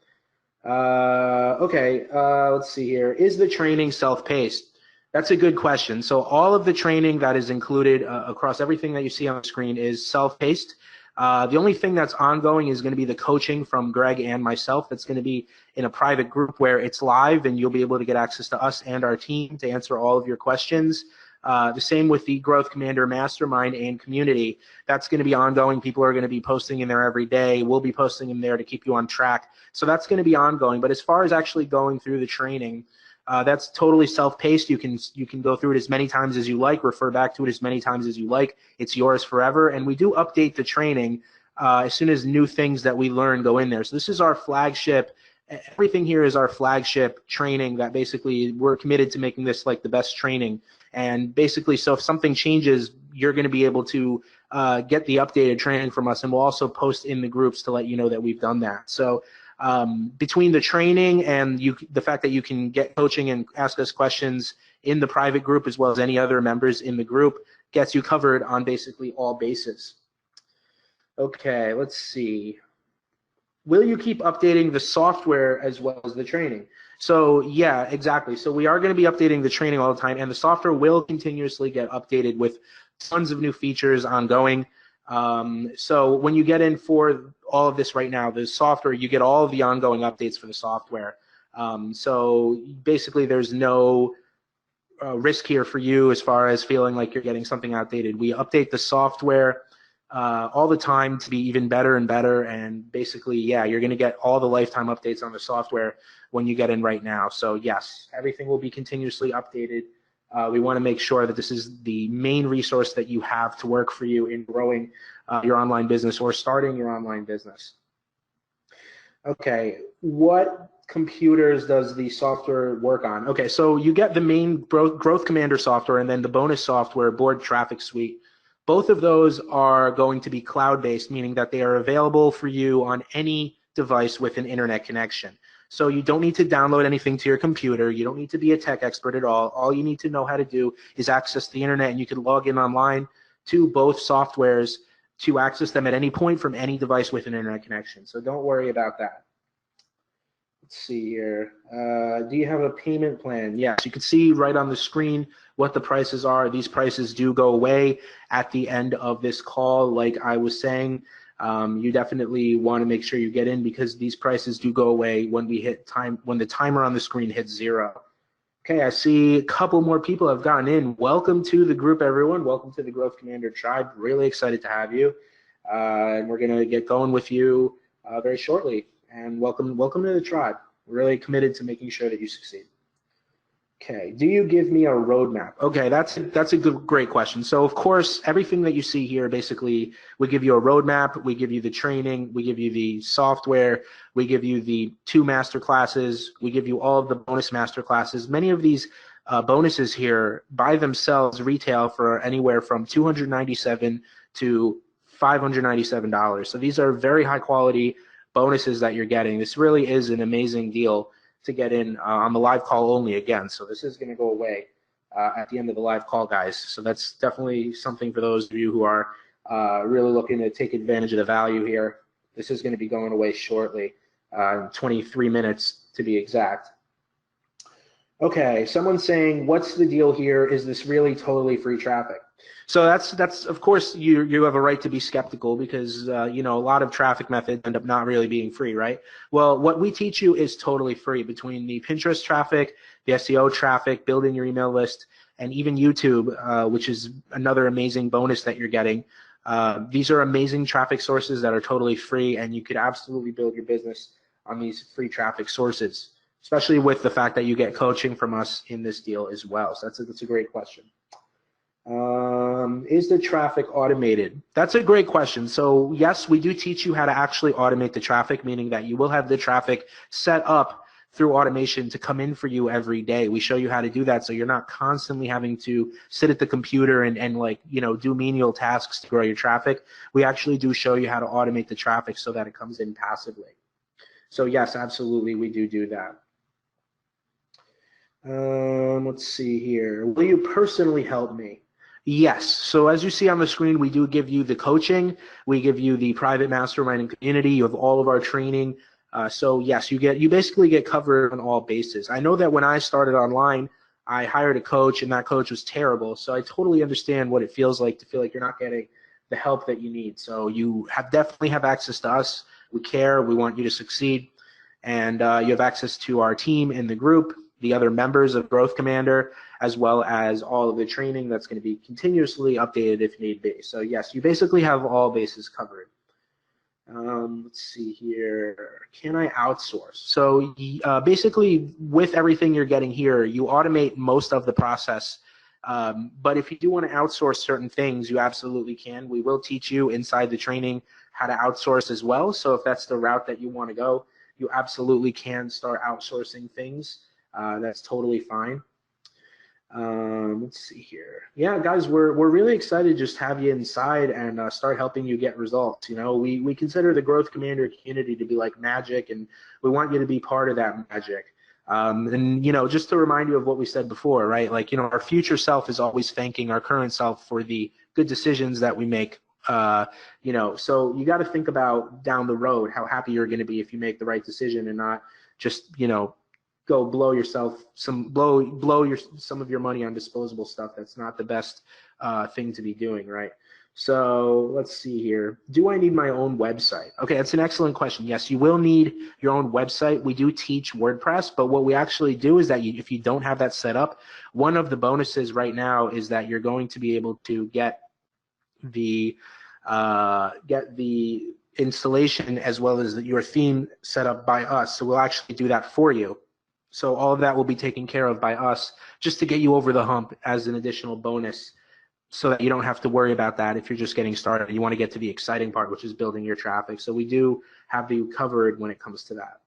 Okay, let's see here. Is the training self-paced? That's a good question. So all of the training that is included across everything that you see on the screen is self-paced. The only thing that's ongoing is going to be the coaching from Greg and myself. That's going to be in a private group where it's live, and you'll be able to get access to us and our team to answer all of your questions. The same with the Growthcommander Mastermind and community. That's going to be ongoing. People are going to be posting in there every day. We'll be posting in there to keep you on track. So that's going to be ongoing. But as far as actually going through the training, that's totally self-paced. You can go through it as many times as you like, refer back to it as many times as you like. It's yours forever. And we do update the training as soon as new things that we learn go in there. So this is our flagship. Everything here is our flagship training that basically we're committed to making this like the best training. And basically, so if something changes, you're going to be able to get the updated training from us, and we'll also post in the groups to let you know that we've done that. So between the training and the fact that you can get coaching and ask us questions in the private group as well as any other members in the group gets you covered on basically all bases. Okay, let's see. Will you keep updating the software as well as the training? So yeah, exactly. So we are going to be updating the training all the time, and the software will continuously get updated with tons of new features ongoing. So when you get in for all of this right now, the software, you get all of the ongoing updates for the software. So basically there's no risk here for you as far as feeling like you're getting something outdated. We update the software all the time to be even better and better, and basically, yeah, you're going to get all the lifetime updates on the software when you get in right now. So yes, everything will be continuously updated. We want to make sure that this is the main resource that you have to work for you in growing your online business or starting your online business. Okay, what computers does the software work on? Okay, so you get the main Growthcommander software and then the bonus software, Board Traffic Suite. Both of those are going to be cloud-based, meaning that they are available for you on any device with an internet connection. So you don't need to download anything to your computer. You don't need to be a tech expert at all. All you need to know how to do is access the internet, and you can log in online to both softwares to access them at any point from any device with an internet connection. So don't worry about that. Let's see here. Do you have a payment plan? Yes, you can see right on the screen what the prices are. These prices do go away at the end of this call. Like I was saying, you definitely want to make sure you get in because these prices do go away when we hit time, when the timer on the screen hits 0. Okay, I see a couple more people have gotten in. Welcome to the group, everyone. Welcome to the Growthcommander tribe. Really excited to have you. And we're going to get going with you very shortly. And welcome to the tribe. We're really committed to making sure that you succeed. Okay, do you give me a roadmap? Okay, that's a great question. So of course, everything that you see here, basically, we give you a roadmap, we give you the training, we give you the software, we give you the 2 master classes, we give you all of the bonus master classes. Many of these bonuses here by themselves retail for anywhere from $297 to $597. So these are very high quality bonuses that you're getting. This really is an amazing deal to get in on the live call only again. So this is going to go away at the end of the live call, guys. So that's definitely something for those of you who are really looking to take advantage of the value here. This is going to be going away shortly, in 23 minutes to be exact. Okay, someone's saying, what's the deal here? Is this really totally free traffic? So that's of course you have a right to be skeptical because you know, a lot of traffic methods end up not really being free, right? Well, what we teach you is totally free. Between the Pinterest traffic, the SEO traffic, building your email list, and even YouTube, which is another amazing bonus that you're getting. These are amazing traffic sources that are totally free, and you could absolutely build your business on these free traffic sources, especially with the fact that you get coaching from us in this deal as well. So that's a great question. Is the traffic automated? That's a great question. So yes, we do teach you how to actually automate the traffic, meaning that you will have the traffic set up through automation to come in for you every day. We show you how to do that so you're not constantly having to sit at the computer and like, you know, do menial tasks to grow your traffic. We actually do show you how to automate the traffic so that it comes in passively. So yes, absolutely, we do that. Let's see here. Will you personally help me? Yes. So as you see on the screen, we do give you the coaching. We give you the private mastermind community. You have all of our training. So yes, you basically get covered on all bases. I know that when I started online, I hired a coach and that coach was terrible. So I totally understand what it feels like to feel like you're not getting the help that you need. So you definitely have access to us. We care. We want you to succeed. And you have access to our team in the group, the other members of Growthcommander, as well as all of the training that's going to be continuously updated if need be. So yes, you basically have all bases covered. Let's see here. Can I outsource? So basically, with everything you're getting here, you automate most of the process. But if you do want to outsource certain things, you absolutely can. We will teach you inside the training how to outsource as well. So if that's the route that you want to go, you absolutely can start outsourcing things. That's totally fine. Let's see here. Yeah, guys, we're really excited to just have you inside and start helping you get results. You know, we consider the Growthcommander community to be like magic, and we want you to be part of that magic. And, just to remind you of what we said before, right? Like, our future self is always thanking our current self for the good decisions that we make. So you got to think about down the road how happy you're going to be if you make the right decision and not just, go blow yourself some of your money on disposable stuff. That's not the best thing to be doing, right? So let's see here. Do I need my own website? Okay, that's an excellent question. Yes, you will need your own website. We do teach WordPress, but what we actually do is that if you don't have that set up, one of the bonuses right now is that you're going to be able to get the installation as well as your theme set up by us. So we'll actually do that for you. So all of that will be taken care of by us just to get you over the hump as an additional bonus, so that you don't have to worry about that if you're just getting started. You want to get to the exciting part, which is building your traffic. So we do have you covered when it comes to that.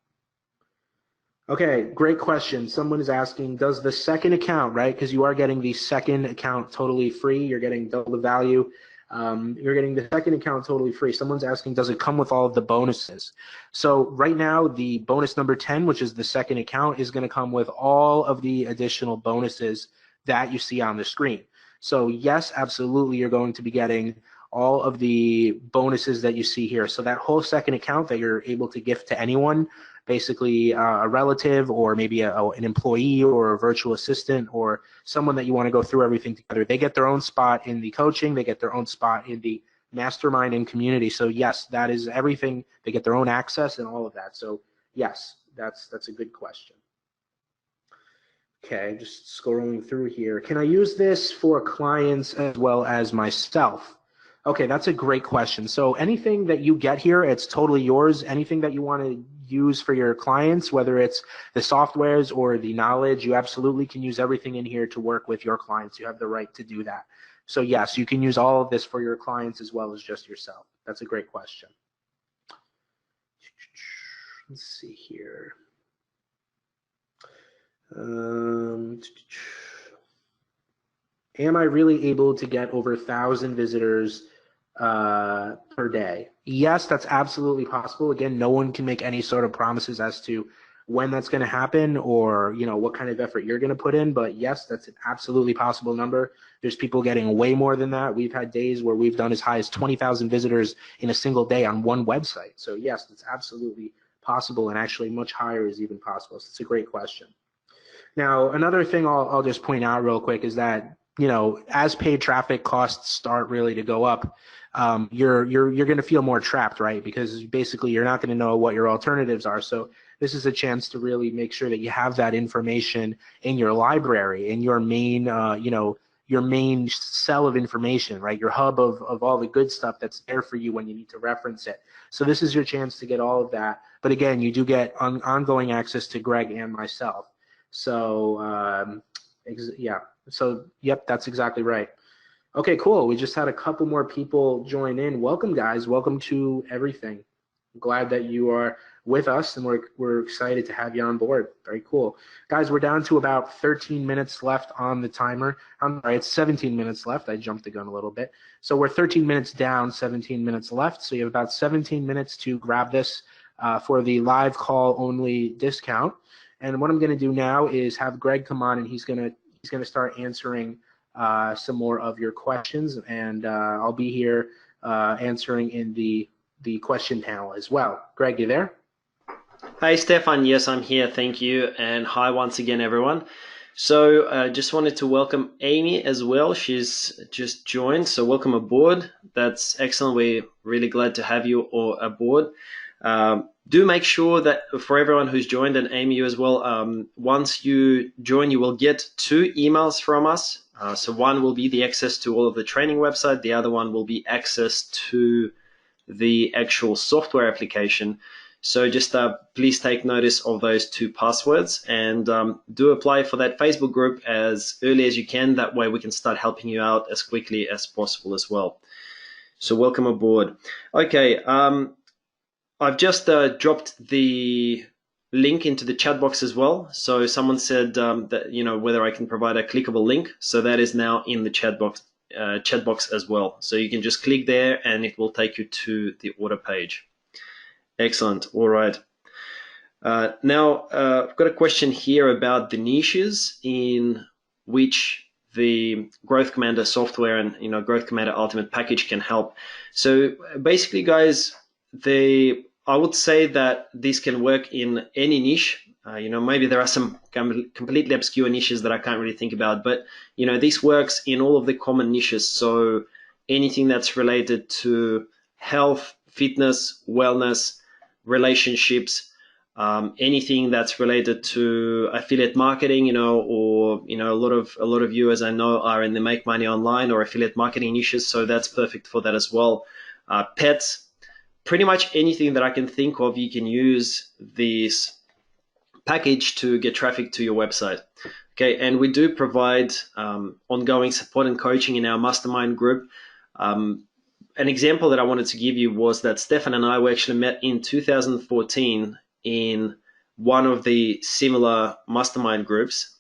Okay, great question. Someone is asking, does the second account, right? Because you are getting the second account totally free. You're getting double the value. You're getting the second account totally free. Someone's asking, does it come with all of the bonuses? So right now, the bonus number 10, which is the second account, is going to come with all of the additional bonuses that you see on the screen. So yes, absolutely, you're going to be getting all of the bonuses that you see here. So that whole second account that you're able to gift to anyone, basically a relative or maybe an employee or a virtual assistant or someone that you want to go through everything together. They get their own spot in the coaching. They get their own spot in the mastermind and community. So yes, that is everything. They get their own access and all of that. So yes, that's a good question. Okay, just scrolling through here. Can I use this for clients as well as myself? Okay, that's a great question. So anything that you get here, it's totally yours. Anything that you want to use for your clients, whether it's the softwares or the knowledge, you absolutely can use everything in here to work with your clients. You have the right to do that. So yes, you can use all of this for your clients as well as just yourself. That's a great question. Let's see here. Am I really able to get over 1,000 visitors per day? Yes, that's absolutely possible. Again, no one can make any sort of promises as to when that's going to happen or what kind of effort you're going to put in. But yes, that's an absolutely possible number. There's people getting way more than that. We've had days where we've done as high as 20,000 visitors in a single day on one website. So yes, it's absolutely possible, and actually much higher is even possible. So it's a great question. Now, another thing I'll just point out real quick is that, as paid traffic costs start really to go up, you're going to feel more trapped, right? Because basically you're not going to know what your alternatives are. So this is a chance to really make sure that you have that information in your library, in your main, your main cell of information, right? Your hub of all the good stuff that's there for you when you need to reference it. So this is your chance to get all of that. But again, you do get ongoing access to Greg and myself. So yeah, so yep, that's exactly right. Okay, cool. We just had a couple more people join in. Welcome, guys. Welcome to everything. I'm glad that you are with us, and we're excited to have you on board. Very cool. Guys, we're down to about 13 minutes left on the timer. I'm sorry, it's 17 minutes left. I jumped the gun a little bit. So we're 13 minutes down, 17 minutes left. So you have about 17 minutes to grab this for the live call only discount. And what I'm going to do now is have Greg come on, and he's going to start answering some more of your questions, and I'll be here answering in the question panel as well. Greg, you there? Hey, Stefan. Yes, I'm here. Thank you. And hi once again, everyone. So just wanted to welcome Amy as well. She's just joined. So welcome aboard. That's excellent. We're really glad to have you all aboard. Do make sure that for everyone who's joined, and Amy, you as well, once you join, you will get 2 emails from us. So one will be the access to all of the training website. The other one will be access to the actual software application. So just please take notice of those 2 passwords, and do apply for that Facebook group as early as you can. That way we can start helping you out as quickly as possible as well. So welcome aboard. Okay. I've just dropped the link into the chat box as well. So someone said that whether I can provide a clickable link. So that is now in the chat box as well. So you can just click there, and it will take you to the order page. Excellent. All right. I've got a question here about the niches in which the Growthcommander software and Growthcommander Ultimate package can help. So basically, guys, I would say that this can work in any niche. Maybe there are some completely obscure niches that I can't really think about, but this works in all of the common niches. So anything that's related to health, fitness, wellness, relationships, anything that's related to affiliate marketing, or a lot of you, as I know, are in the make money online or affiliate marketing niches, so that's perfect for that as well. Pets, pretty much anything that I can think of, you can use this package to get traffic to your website. Okay, and we do provide ongoing support and coaching in our mastermind group. An example that I wanted to give you was that Stefan and I were actually met in 2014 in one of the similar mastermind groups.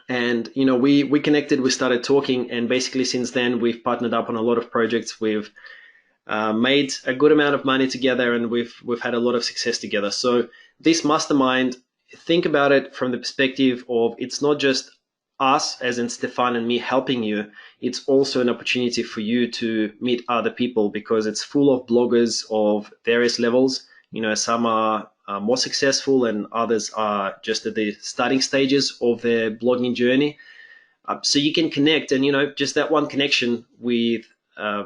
And we connected, we started talking, and basically since then we've partnered up on a lot of projects. We've made a good amount of money together, and we've had a lot of success together. So this mastermind, think about it from the perspective of, it's not just us, as in Stefan and me, helping you. It's also an opportunity for you to meet other people, because it's full of bloggers of various levels. Some are more successful and others are just at the starting stages of their blogging journey. So you can connect, and just that one connection with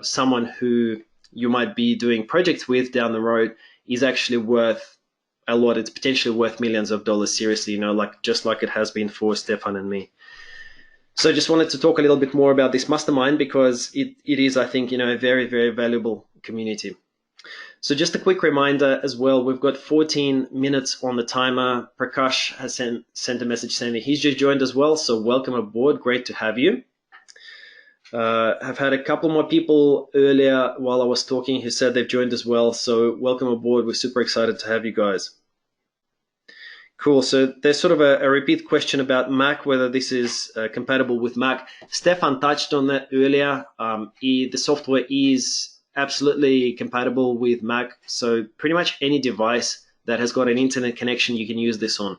someone who you might be doing projects with down the road is actually worth a lot. It's potentially worth millions of dollars, seriously, just like it has been for Stefan and me. So just wanted to talk a little bit more about this mastermind, because it is, I think, a very, very valuable community. So just a quick reminder as well, we've got 14 minutes on the timer. Prakash has sent a message saying that he's just joined as well. So welcome aboard. Great to have you. I've had a couple more people earlier while I was talking who said they've joined as well. So welcome aboard. We're super excited to have you guys. Cool. So there's sort of a repeat question about Mac, whether this is compatible with Mac. Stefan touched on that earlier. The software is absolutely compatible with Mac. So pretty much any device that has got an internet connection, you can use this on.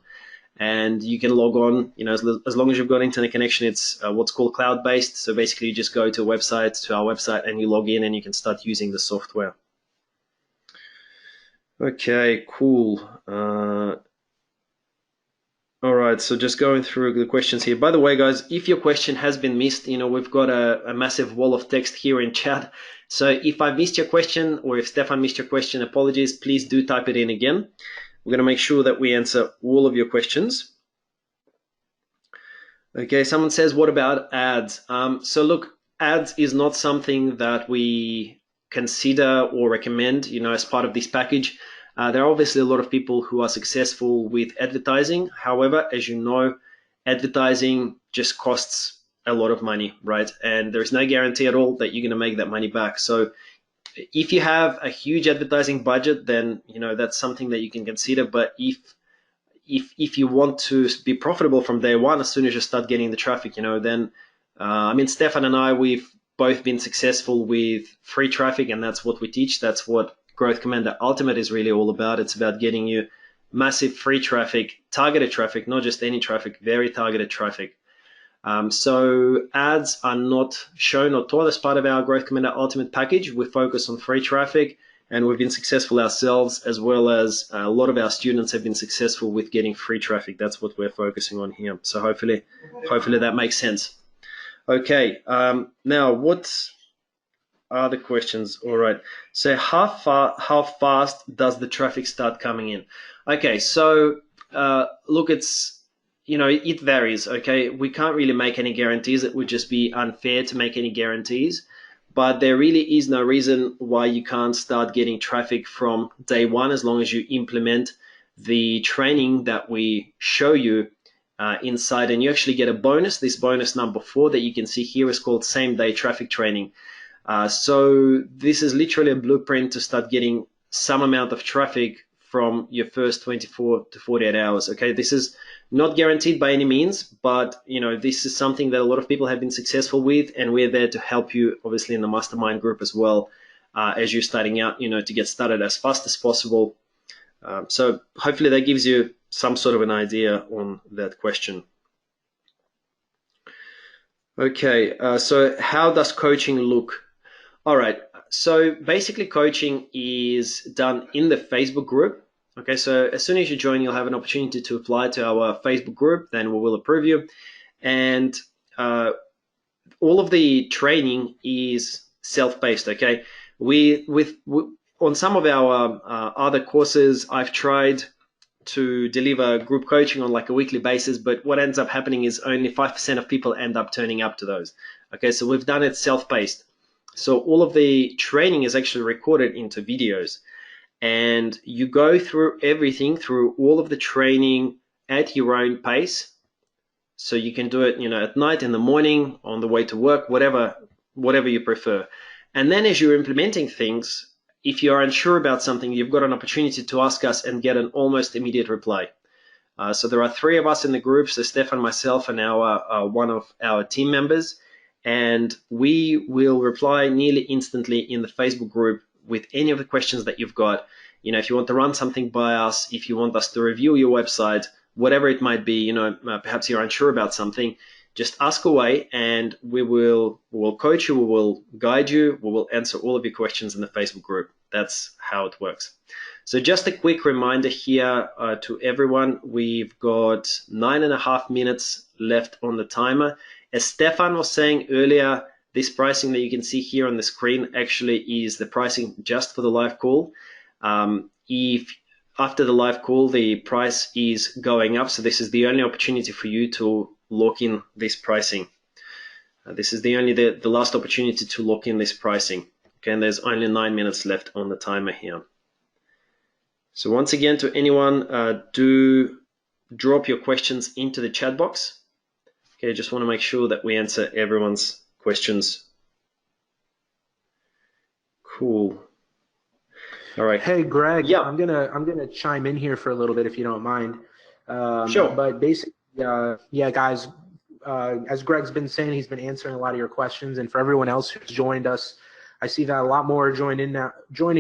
And you can log on, as long as you've got internet connection. It's what's called cloud-based. So basically you just go to our website, and you log in and you can start using the software. Okay, cool. All right, so just going through the questions here. By the way, guys, if your question has been missed, we've got a massive wall of text here in chat. So if I missed your question, or if Stefan missed your question, apologies, please do type it in again. We're going to make sure that we answer all of your questions. Okay, someone says, what about ads? So look, ads is not something that we consider or recommend, as part of this package. There are obviously a lot of people who are successful with advertising. However, as you know, advertising just costs a lot of money, right? And there's no guarantee at all that you're going to make that money back. So if you have a huge advertising budget, then that's something that you can consider. But if you want to be profitable from day one, as soon as you start getting the traffic, then Stefan and I, we've both been successful with free traffic, and that's what we teach. That's what Growthcommander Ultimate is really all about. It's about getting you massive free traffic, targeted traffic, not just any traffic, very targeted traffic. So ads are not shown or taught as part of our Growthcommander Ultimate package. We focus on free traffic, and we've been successful ourselves, as well as a lot of our students have been successful with getting free traffic. That's what we're focusing on here. So hopefully that makes sense. Okay, now what are the questions? All right. So how fast does the traffic start coming in? Okay, so look, it varies. Okay, we can't really make any guarantees. It would just be unfair to make any guarantees. But there really is no reason why you can't start getting traffic from day one, as long as you implement the training that we show you inside, and you actually get a bonus. This bonus number 4 that you can see here is called same day traffic training. So this is literally a blueprint to start getting some amount of traffic from your first 24 to 48 hours. Okay, this is not guaranteed by any means, but this is something that a lot of people have been successful with, and we're there to help you, obviously, in the mastermind group as well, as you're starting out, to get started as fast as possible. So hopefully that gives you some sort of an idea on that question. Okay, so how does coaching look? All right, so basically coaching is done in the Facebook group. Okay, so as soon as you join, you'll have an opportunity to apply to our Facebook group, then we will approve you. And all of the training is self-paced, okay? On some of our other courses, I've tried to deliver group coaching on like a weekly basis, but what ends up happening is only 5% of people end up turning up to those. Okay, so we've done it self-paced. So all of the training is actually recorded into videos, and you go through everything, through all of the training at your own pace. So you can do it, at night, in the morning, on the way to work, whatever you prefer. And then as you're implementing things, if you're unsure about something, you've got an opportunity to ask us and get an almost immediate reply. So there are 3 of us in the group, so Stefan, myself, and one of our team members, and we will reply nearly instantly in the Facebook group with any of the questions that you've got. If you want to run something by us, if you want us to review your website, whatever it might be, perhaps you're unsure about something, just ask away, and we'll coach you, we will guide you, we will answer all of your questions in the Facebook group. That's how it works. So just a quick reminder here to everyone, we've got 9.5 minutes left on the timer. As Stefan was saying earlier, this pricing that you can see here on the screen actually is the pricing just for the live call. If after the live call, the price is going up, so this is the only opportunity for you to lock in this pricing. This is the last opportunity to lock in this pricing. Okay, and there's only 9 minutes left on the timer here. So once again, to anyone, do drop your questions into the chat box. Okay, just want to make sure that we answer everyone's questions. Cool. All right. Hey, Greg. Yeah. I'm gonna chime in here for a little bit if you don't mind. Sure. But basically, yeah, guys. As Greg's been saying, he's been answering a lot of your questions, and for everyone else who's joined us, I see that a lot more joining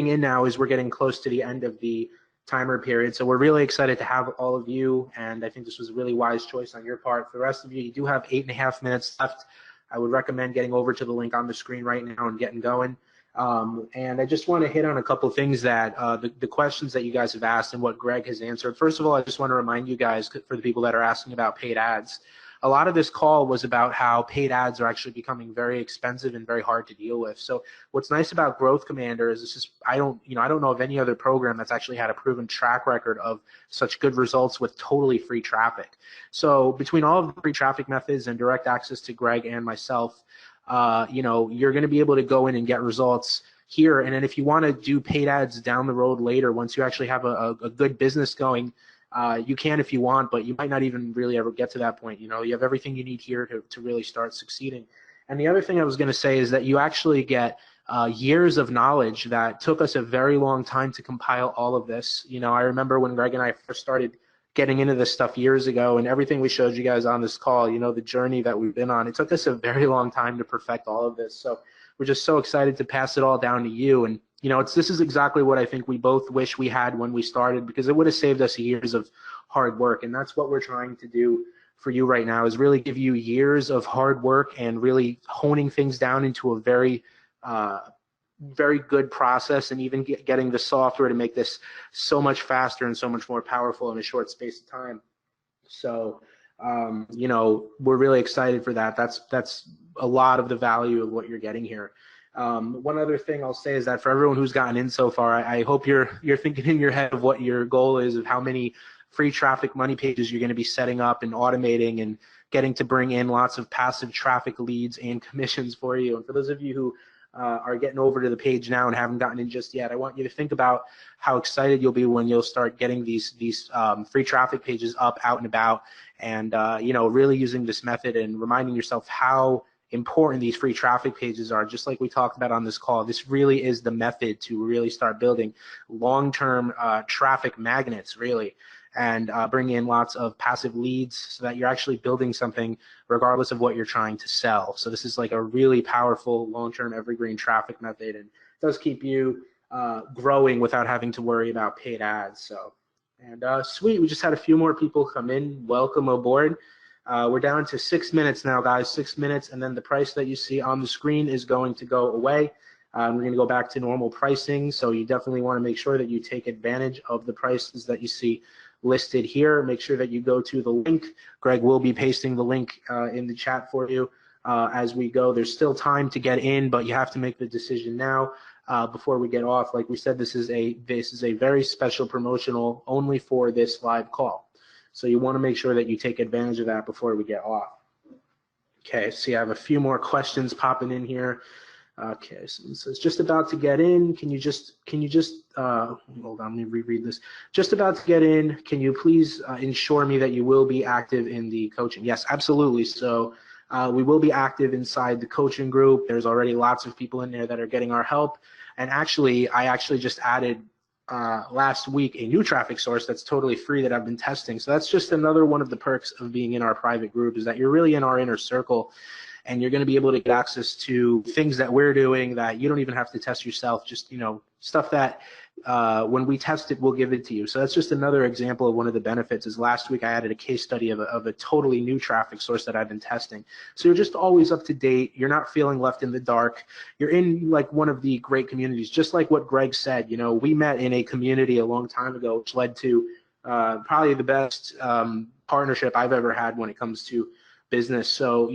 in now as we're getting close to the end of the timer period. So we're really excited to have all of you, and I think this was a really wise choice on your part. For the rest of you, you do have 8.5 minutes left. I would recommend getting over to the link on the screen right now and getting going. And I just want to hit on a couple of things that the questions that you guys have asked and what Greg has answered. First of all, I just want to remind you guys, for the people that are asking about paid ads, a lot of this call was about how paid ads are actually becoming very expensive and very hard to deal with. So what's nice about Growthcommander is this is I don't know of any other program that's actually had a proven track record of such good results with totally free traffic. So between all of the free traffic methods and direct access to Greg and myself, you're going to be able to go in and get results here. And then if you want to do paid ads down the road later, once you actually have a good business going, you can if you want, but you might not even really ever get to that point. You have everything you need here to really start succeeding. And the other thing I was going to say is that you actually get years of knowledge that took us a very long time to compile all of this. I remember when Greg and I first started getting into this stuff years ago, and everything we showed you guys on this call, the journey that we've been on, it took us a very long time to perfect all of this. So we're just so excited to pass it all down to you. And this is exactly what I think we both wish we had when we started, because it would have saved us years of hard work. And that's what we're trying to do for you right now, is really give you years of hard work and really honing things down into a very good process, and even getting the software to make this so much faster and so much more powerful in a short space of time. So, we're really excited for that. That's a lot of the value of what you're getting here. One other thing I'll say is that for everyone who's gotten in so far, I hope you're thinking in your head of what your goal is, of how many free traffic money pages you're going to be setting up and automating and getting to bring in lots of passive traffic leads and commissions for you. And for those of you who are getting over to the page now and haven't gotten in just yet, I want you to think about how excited you'll be when you'll start getting these free traffic pages up, out and about, and really using this method and reminding yourself how important these free traffic pages are. Just like we talked about on this call, this really is the method to really start building long-term traffic magnets, really, and bring in lots of passive leads so that you're actually building something regardless of what you're trying to sell. So this is like a really powerful long-term evergreen traffic method, and it does keep you growing without having to worry about paid ads. So, and sweet, we just had a few more people come in. Welcome aboard. We're down to 6 minutes now, guys. 6 minutes, and then the price that you see on the screen is going to go away. We're going to go back to normal pricing, so you definitely want to make sure that you take advantage of the prices that you see listed here. Make sure that you go to the link. Greg will be pasting the link in the chat for you as we go. There's still time to get in, but you have to make the decision now before we get off. Like we said, this is a very special promotional only for this live call. So you want to make sure that you take advantage of that before we get off. Okay, so you have a few more questions popping in here. Okay, so it's just about to get in. Can you just hold on, let me reread this. Just about to get in, can you please ensure me that you will be active in the coaching? Yes, absolutely. So we will be active inside the coaching group. There's already lots of people in there that are getting our help. And actually, I actually just added last week a new traffic source that's totally free that I've been testing. So that's just another one of the perks of being in our private group, is that you're really in our inner circle. And you're going to be able to get access to things that we're doing that you don't even have to test yourself. Just, stuff that when we test it, we'll give it to you. So that's just another example of one of the benefits. Is last week I added a case study of a totally new traffic source that I've been testing. So you're just always up to date. You're not feeling left in the dark. You're in like one of the great communities, just like what Greg said. We met in a community a long time ago, which led to probably the best partnership I've ever had when it comes to business. So,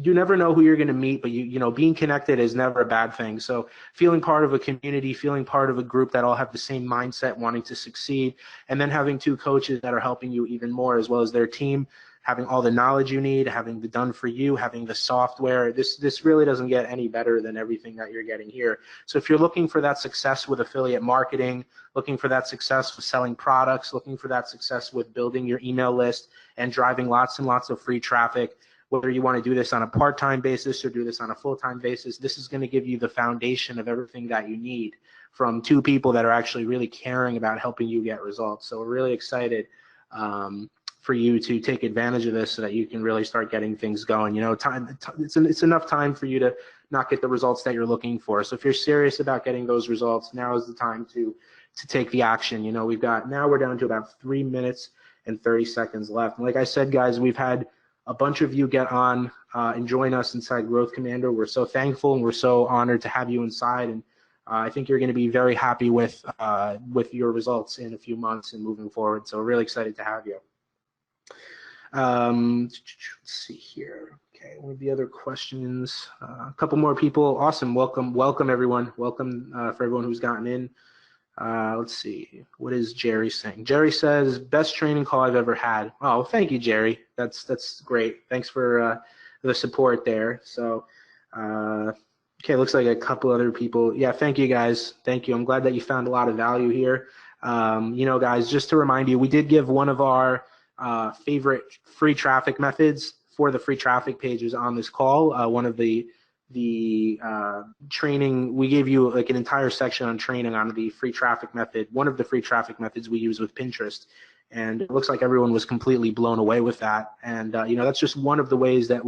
you never know who you're going to meet, but being connected is never a bad thing. So feeling part of a community, feeling part of a group that all have the same mindset, wanting to succeed, and then having two coaches that are helping you even more, as well as their team, having all the knowledge you need, having the done for you, having the software. This really doesn't get any better than everything that you're getting here. So if you're looking for that success with affiliate marketing, looking for that success with selling products, looking for that success with building your email list and driving lots and lots of free traffic, whether you want to do this on a part-time basis or do this on a full-time basis, this is going to give you the foundation of everything that you need from two people that are actually really caring about helping you get results. So we're really excited for you to take advantage of this so that you can really start getting things going. It's enough time for you to not get the results that you're looking for. So if you're serious about getting those results, now is the time to take the action. Now we're down to about 3 minutes and 30 seconds left. And like I said, guys, we've had a bunch of you get on and join us inside Growth Commander. We're so thankful and we're so honored to have you inside. And I think you're going to be very happy with your results in a few months and moving forward. So we're really excited to have you. Let's see here. Okay, one of the other questions. A couple more people. Awesome. Welcome everyone. Welcome for everyone who's gotten in. Let's see. What is Jerry saying? Jerry says, best training call I've ever had. Oh, thank you, Jerry. That's great. Thanks for the support there. So, okay, looks like a couple other people. Yeah, thank you, guys. Thank you. I'm glad that you found a lot of value here. Guys, just to remind you, we did give one of our favorite free traffic methods for the free traffic pages on this call. One of the training, we gave you like an entire section on training on the free traffic method, one of the free traffic methods we use with Pinterest. And it looks like everyone was completely blown away with that. And, that's just one of the ways that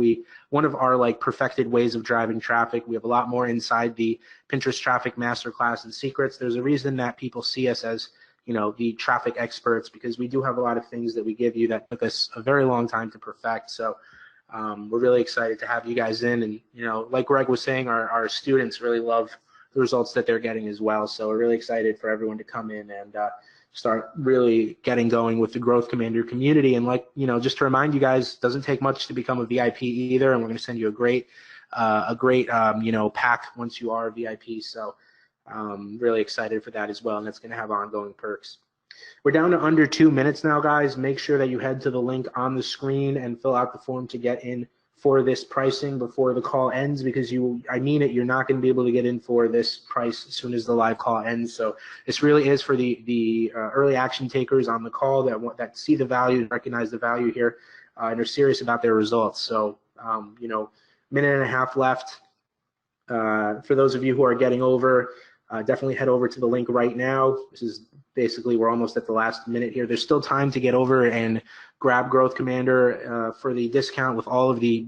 one of our like perfected ways of driving traffic. We have a lot more inside the Pinterest Traffic Masterclass and Secrets. There's a reason that people see us as, the traffic experts, because we do have a lot of things that we give you that took us a very long time to perfect. So we're really excited to have you guys in. And, like Greg was saying, our students really love the results that they're getting as well. So we're really excited for everyone to come in and start really getting going with the Growth Commander community. And just to remind you guys, it doesn't take much to become a VIP either. And we're going to send you a great pack once you are a VIP. So really excited for that as well. And that's going to have ongoing perks. We're down to under 2 minutes now, guys. Make sure that you head to the link on the screen and fill out the form to get in for this pricing before the call ends, because I mean it, you're not going to be able to get in for this price as soon as the live call ends. So this really is for the early action takers on the call that see the value, recognize the value here, and are serious about their results. So, minute and a half left. For those of you who are getting over, definitely head over to the link right now. This is basically, we're almost at the last minute here. There's still time to get over and grab Growth Commander for the discount with all of the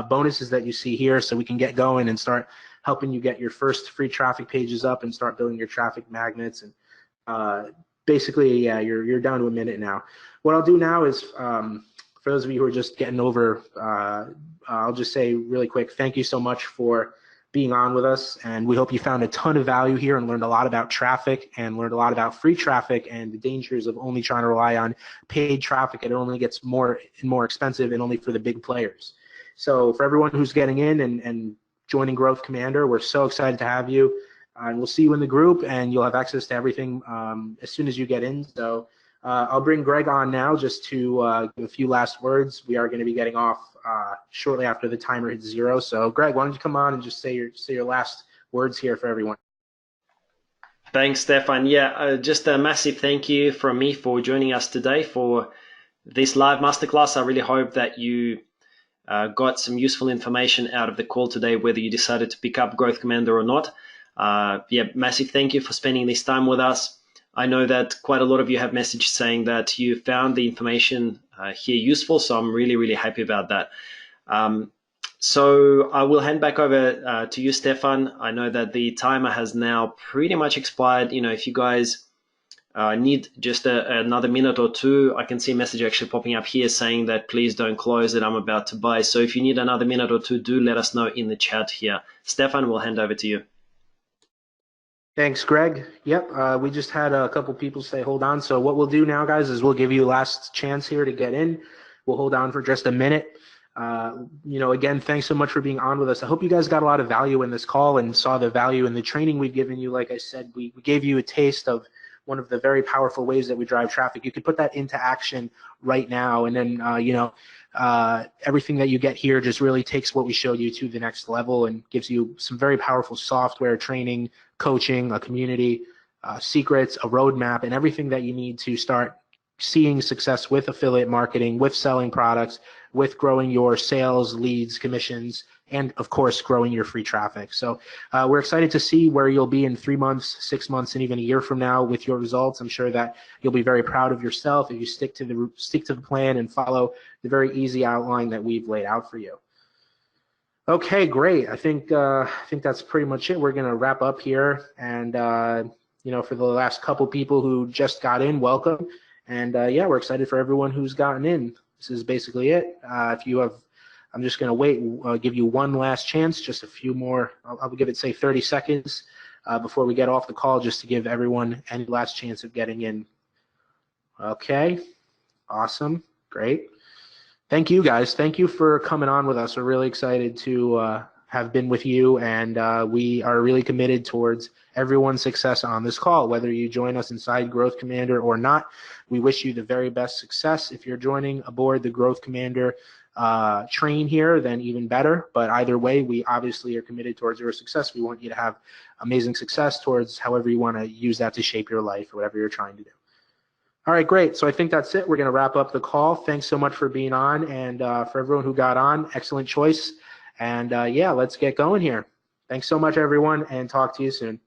bonuses that you see here, so we can get going and start helping you get your first free traffic pages up and start building your traffic magnets. And basically, yeah, you're down to a minute now. What I'll do now is, for those of you who are just getting over, I'll just say really quick, thank you so much for being on with us, and we hope you found a ton of value here and learned a lot about traffic and learned a lot about free traffic and the dangers of only trying to rely on paid traffic. It only gets more and more expensive and only for the big players. So for everyone who's getting in and joining Growth Commander, we're so excited to have you, and we'll see you in the group, and you'll have access to everything as soon as you get in. So I'll bring Greg on now just to give a few last words. We are going to be getting off shortly after the timer hits 0. So Greg, why don't you come on and just say your last words here for everyone. Thanks, Stefan. Yeah, just a massive thank you from me for joining us today for this live masterclass. I really hope that you got some useful information out of the call today, whether you decided to pick up Growth Commander or not. Yeah, massive thank you for spending this time with us. I know that quite a lot of you have messaged saying that you found the information here useful, so I'm really, really happy about that. So I will hand back over to you, Stefan. I know that the timer has now pretty much expired. You know, if you guys need just another minute or two, I can see a message actually popping up here saying that please don't close it, I'm about to buy. So if you need another minute or two, do let us know in the chat here. Stefan, we'll hand over to you. Thanks, Greg. Yep, we just had a couple people say hold on. So what we'll do now, guys, is we'll give you a last chance here to get in. We'll hold on for just a minute. Again, thanks so much for being on with us. I hope you guys got a lot of value in this call and saw the value in the training we've given you. Like I said, we gave you a taste of one of the very powerful ways that we drive traffic. You can put that into action right now, and then everything that you get here just really takes what we showed you to the next level and gives you some very powerful software, training, coaching, a community, secrets, a roadmap, and everything that you need to start seeing success with affiliate marketing, with selling products, with growing your sales, leads, commissions, and of course, growing your free traffic. So we're excited to see where you'll be in 3 months, 6 months, and even a year from now with your results. I'm sure that you'll be very proud of yourself if you stick to the plan and follow the very easy outline that we've laid out for you. Okay, great. I think that's pretty much it. We're going to wrap up here, and for the last couple people who just got in, welcome. And yeah, we're excited for everyone who's gotten in. This is basically it. If you have, I'm just going to wait, give you one last chance, just a few more. I'll give it, say, 30 seconds before we get off the call, just to give everyone any last chance of getting in. Okay, awesome, great. Thank you, guys. Thank you for coming on with us. We're really excited to have been with you, and we are really committed towards everyone's success on this call, whether you join us inside Growth Commander or not. We wish you the very best success. If you're joining aboard the Growth Commander train here, then even better. But either way, we obviously are committed towards your success. We want you to have amazing success towards however you want to use that to shape your life or whatever you're trying to do. All right, great. So I think that's it. We're going to wrap up the call. Thanks so much for being on, and for everyone who got on, excellent choice. And yeah, let's get going here. Thanks so much, everyone, and talk to you soon.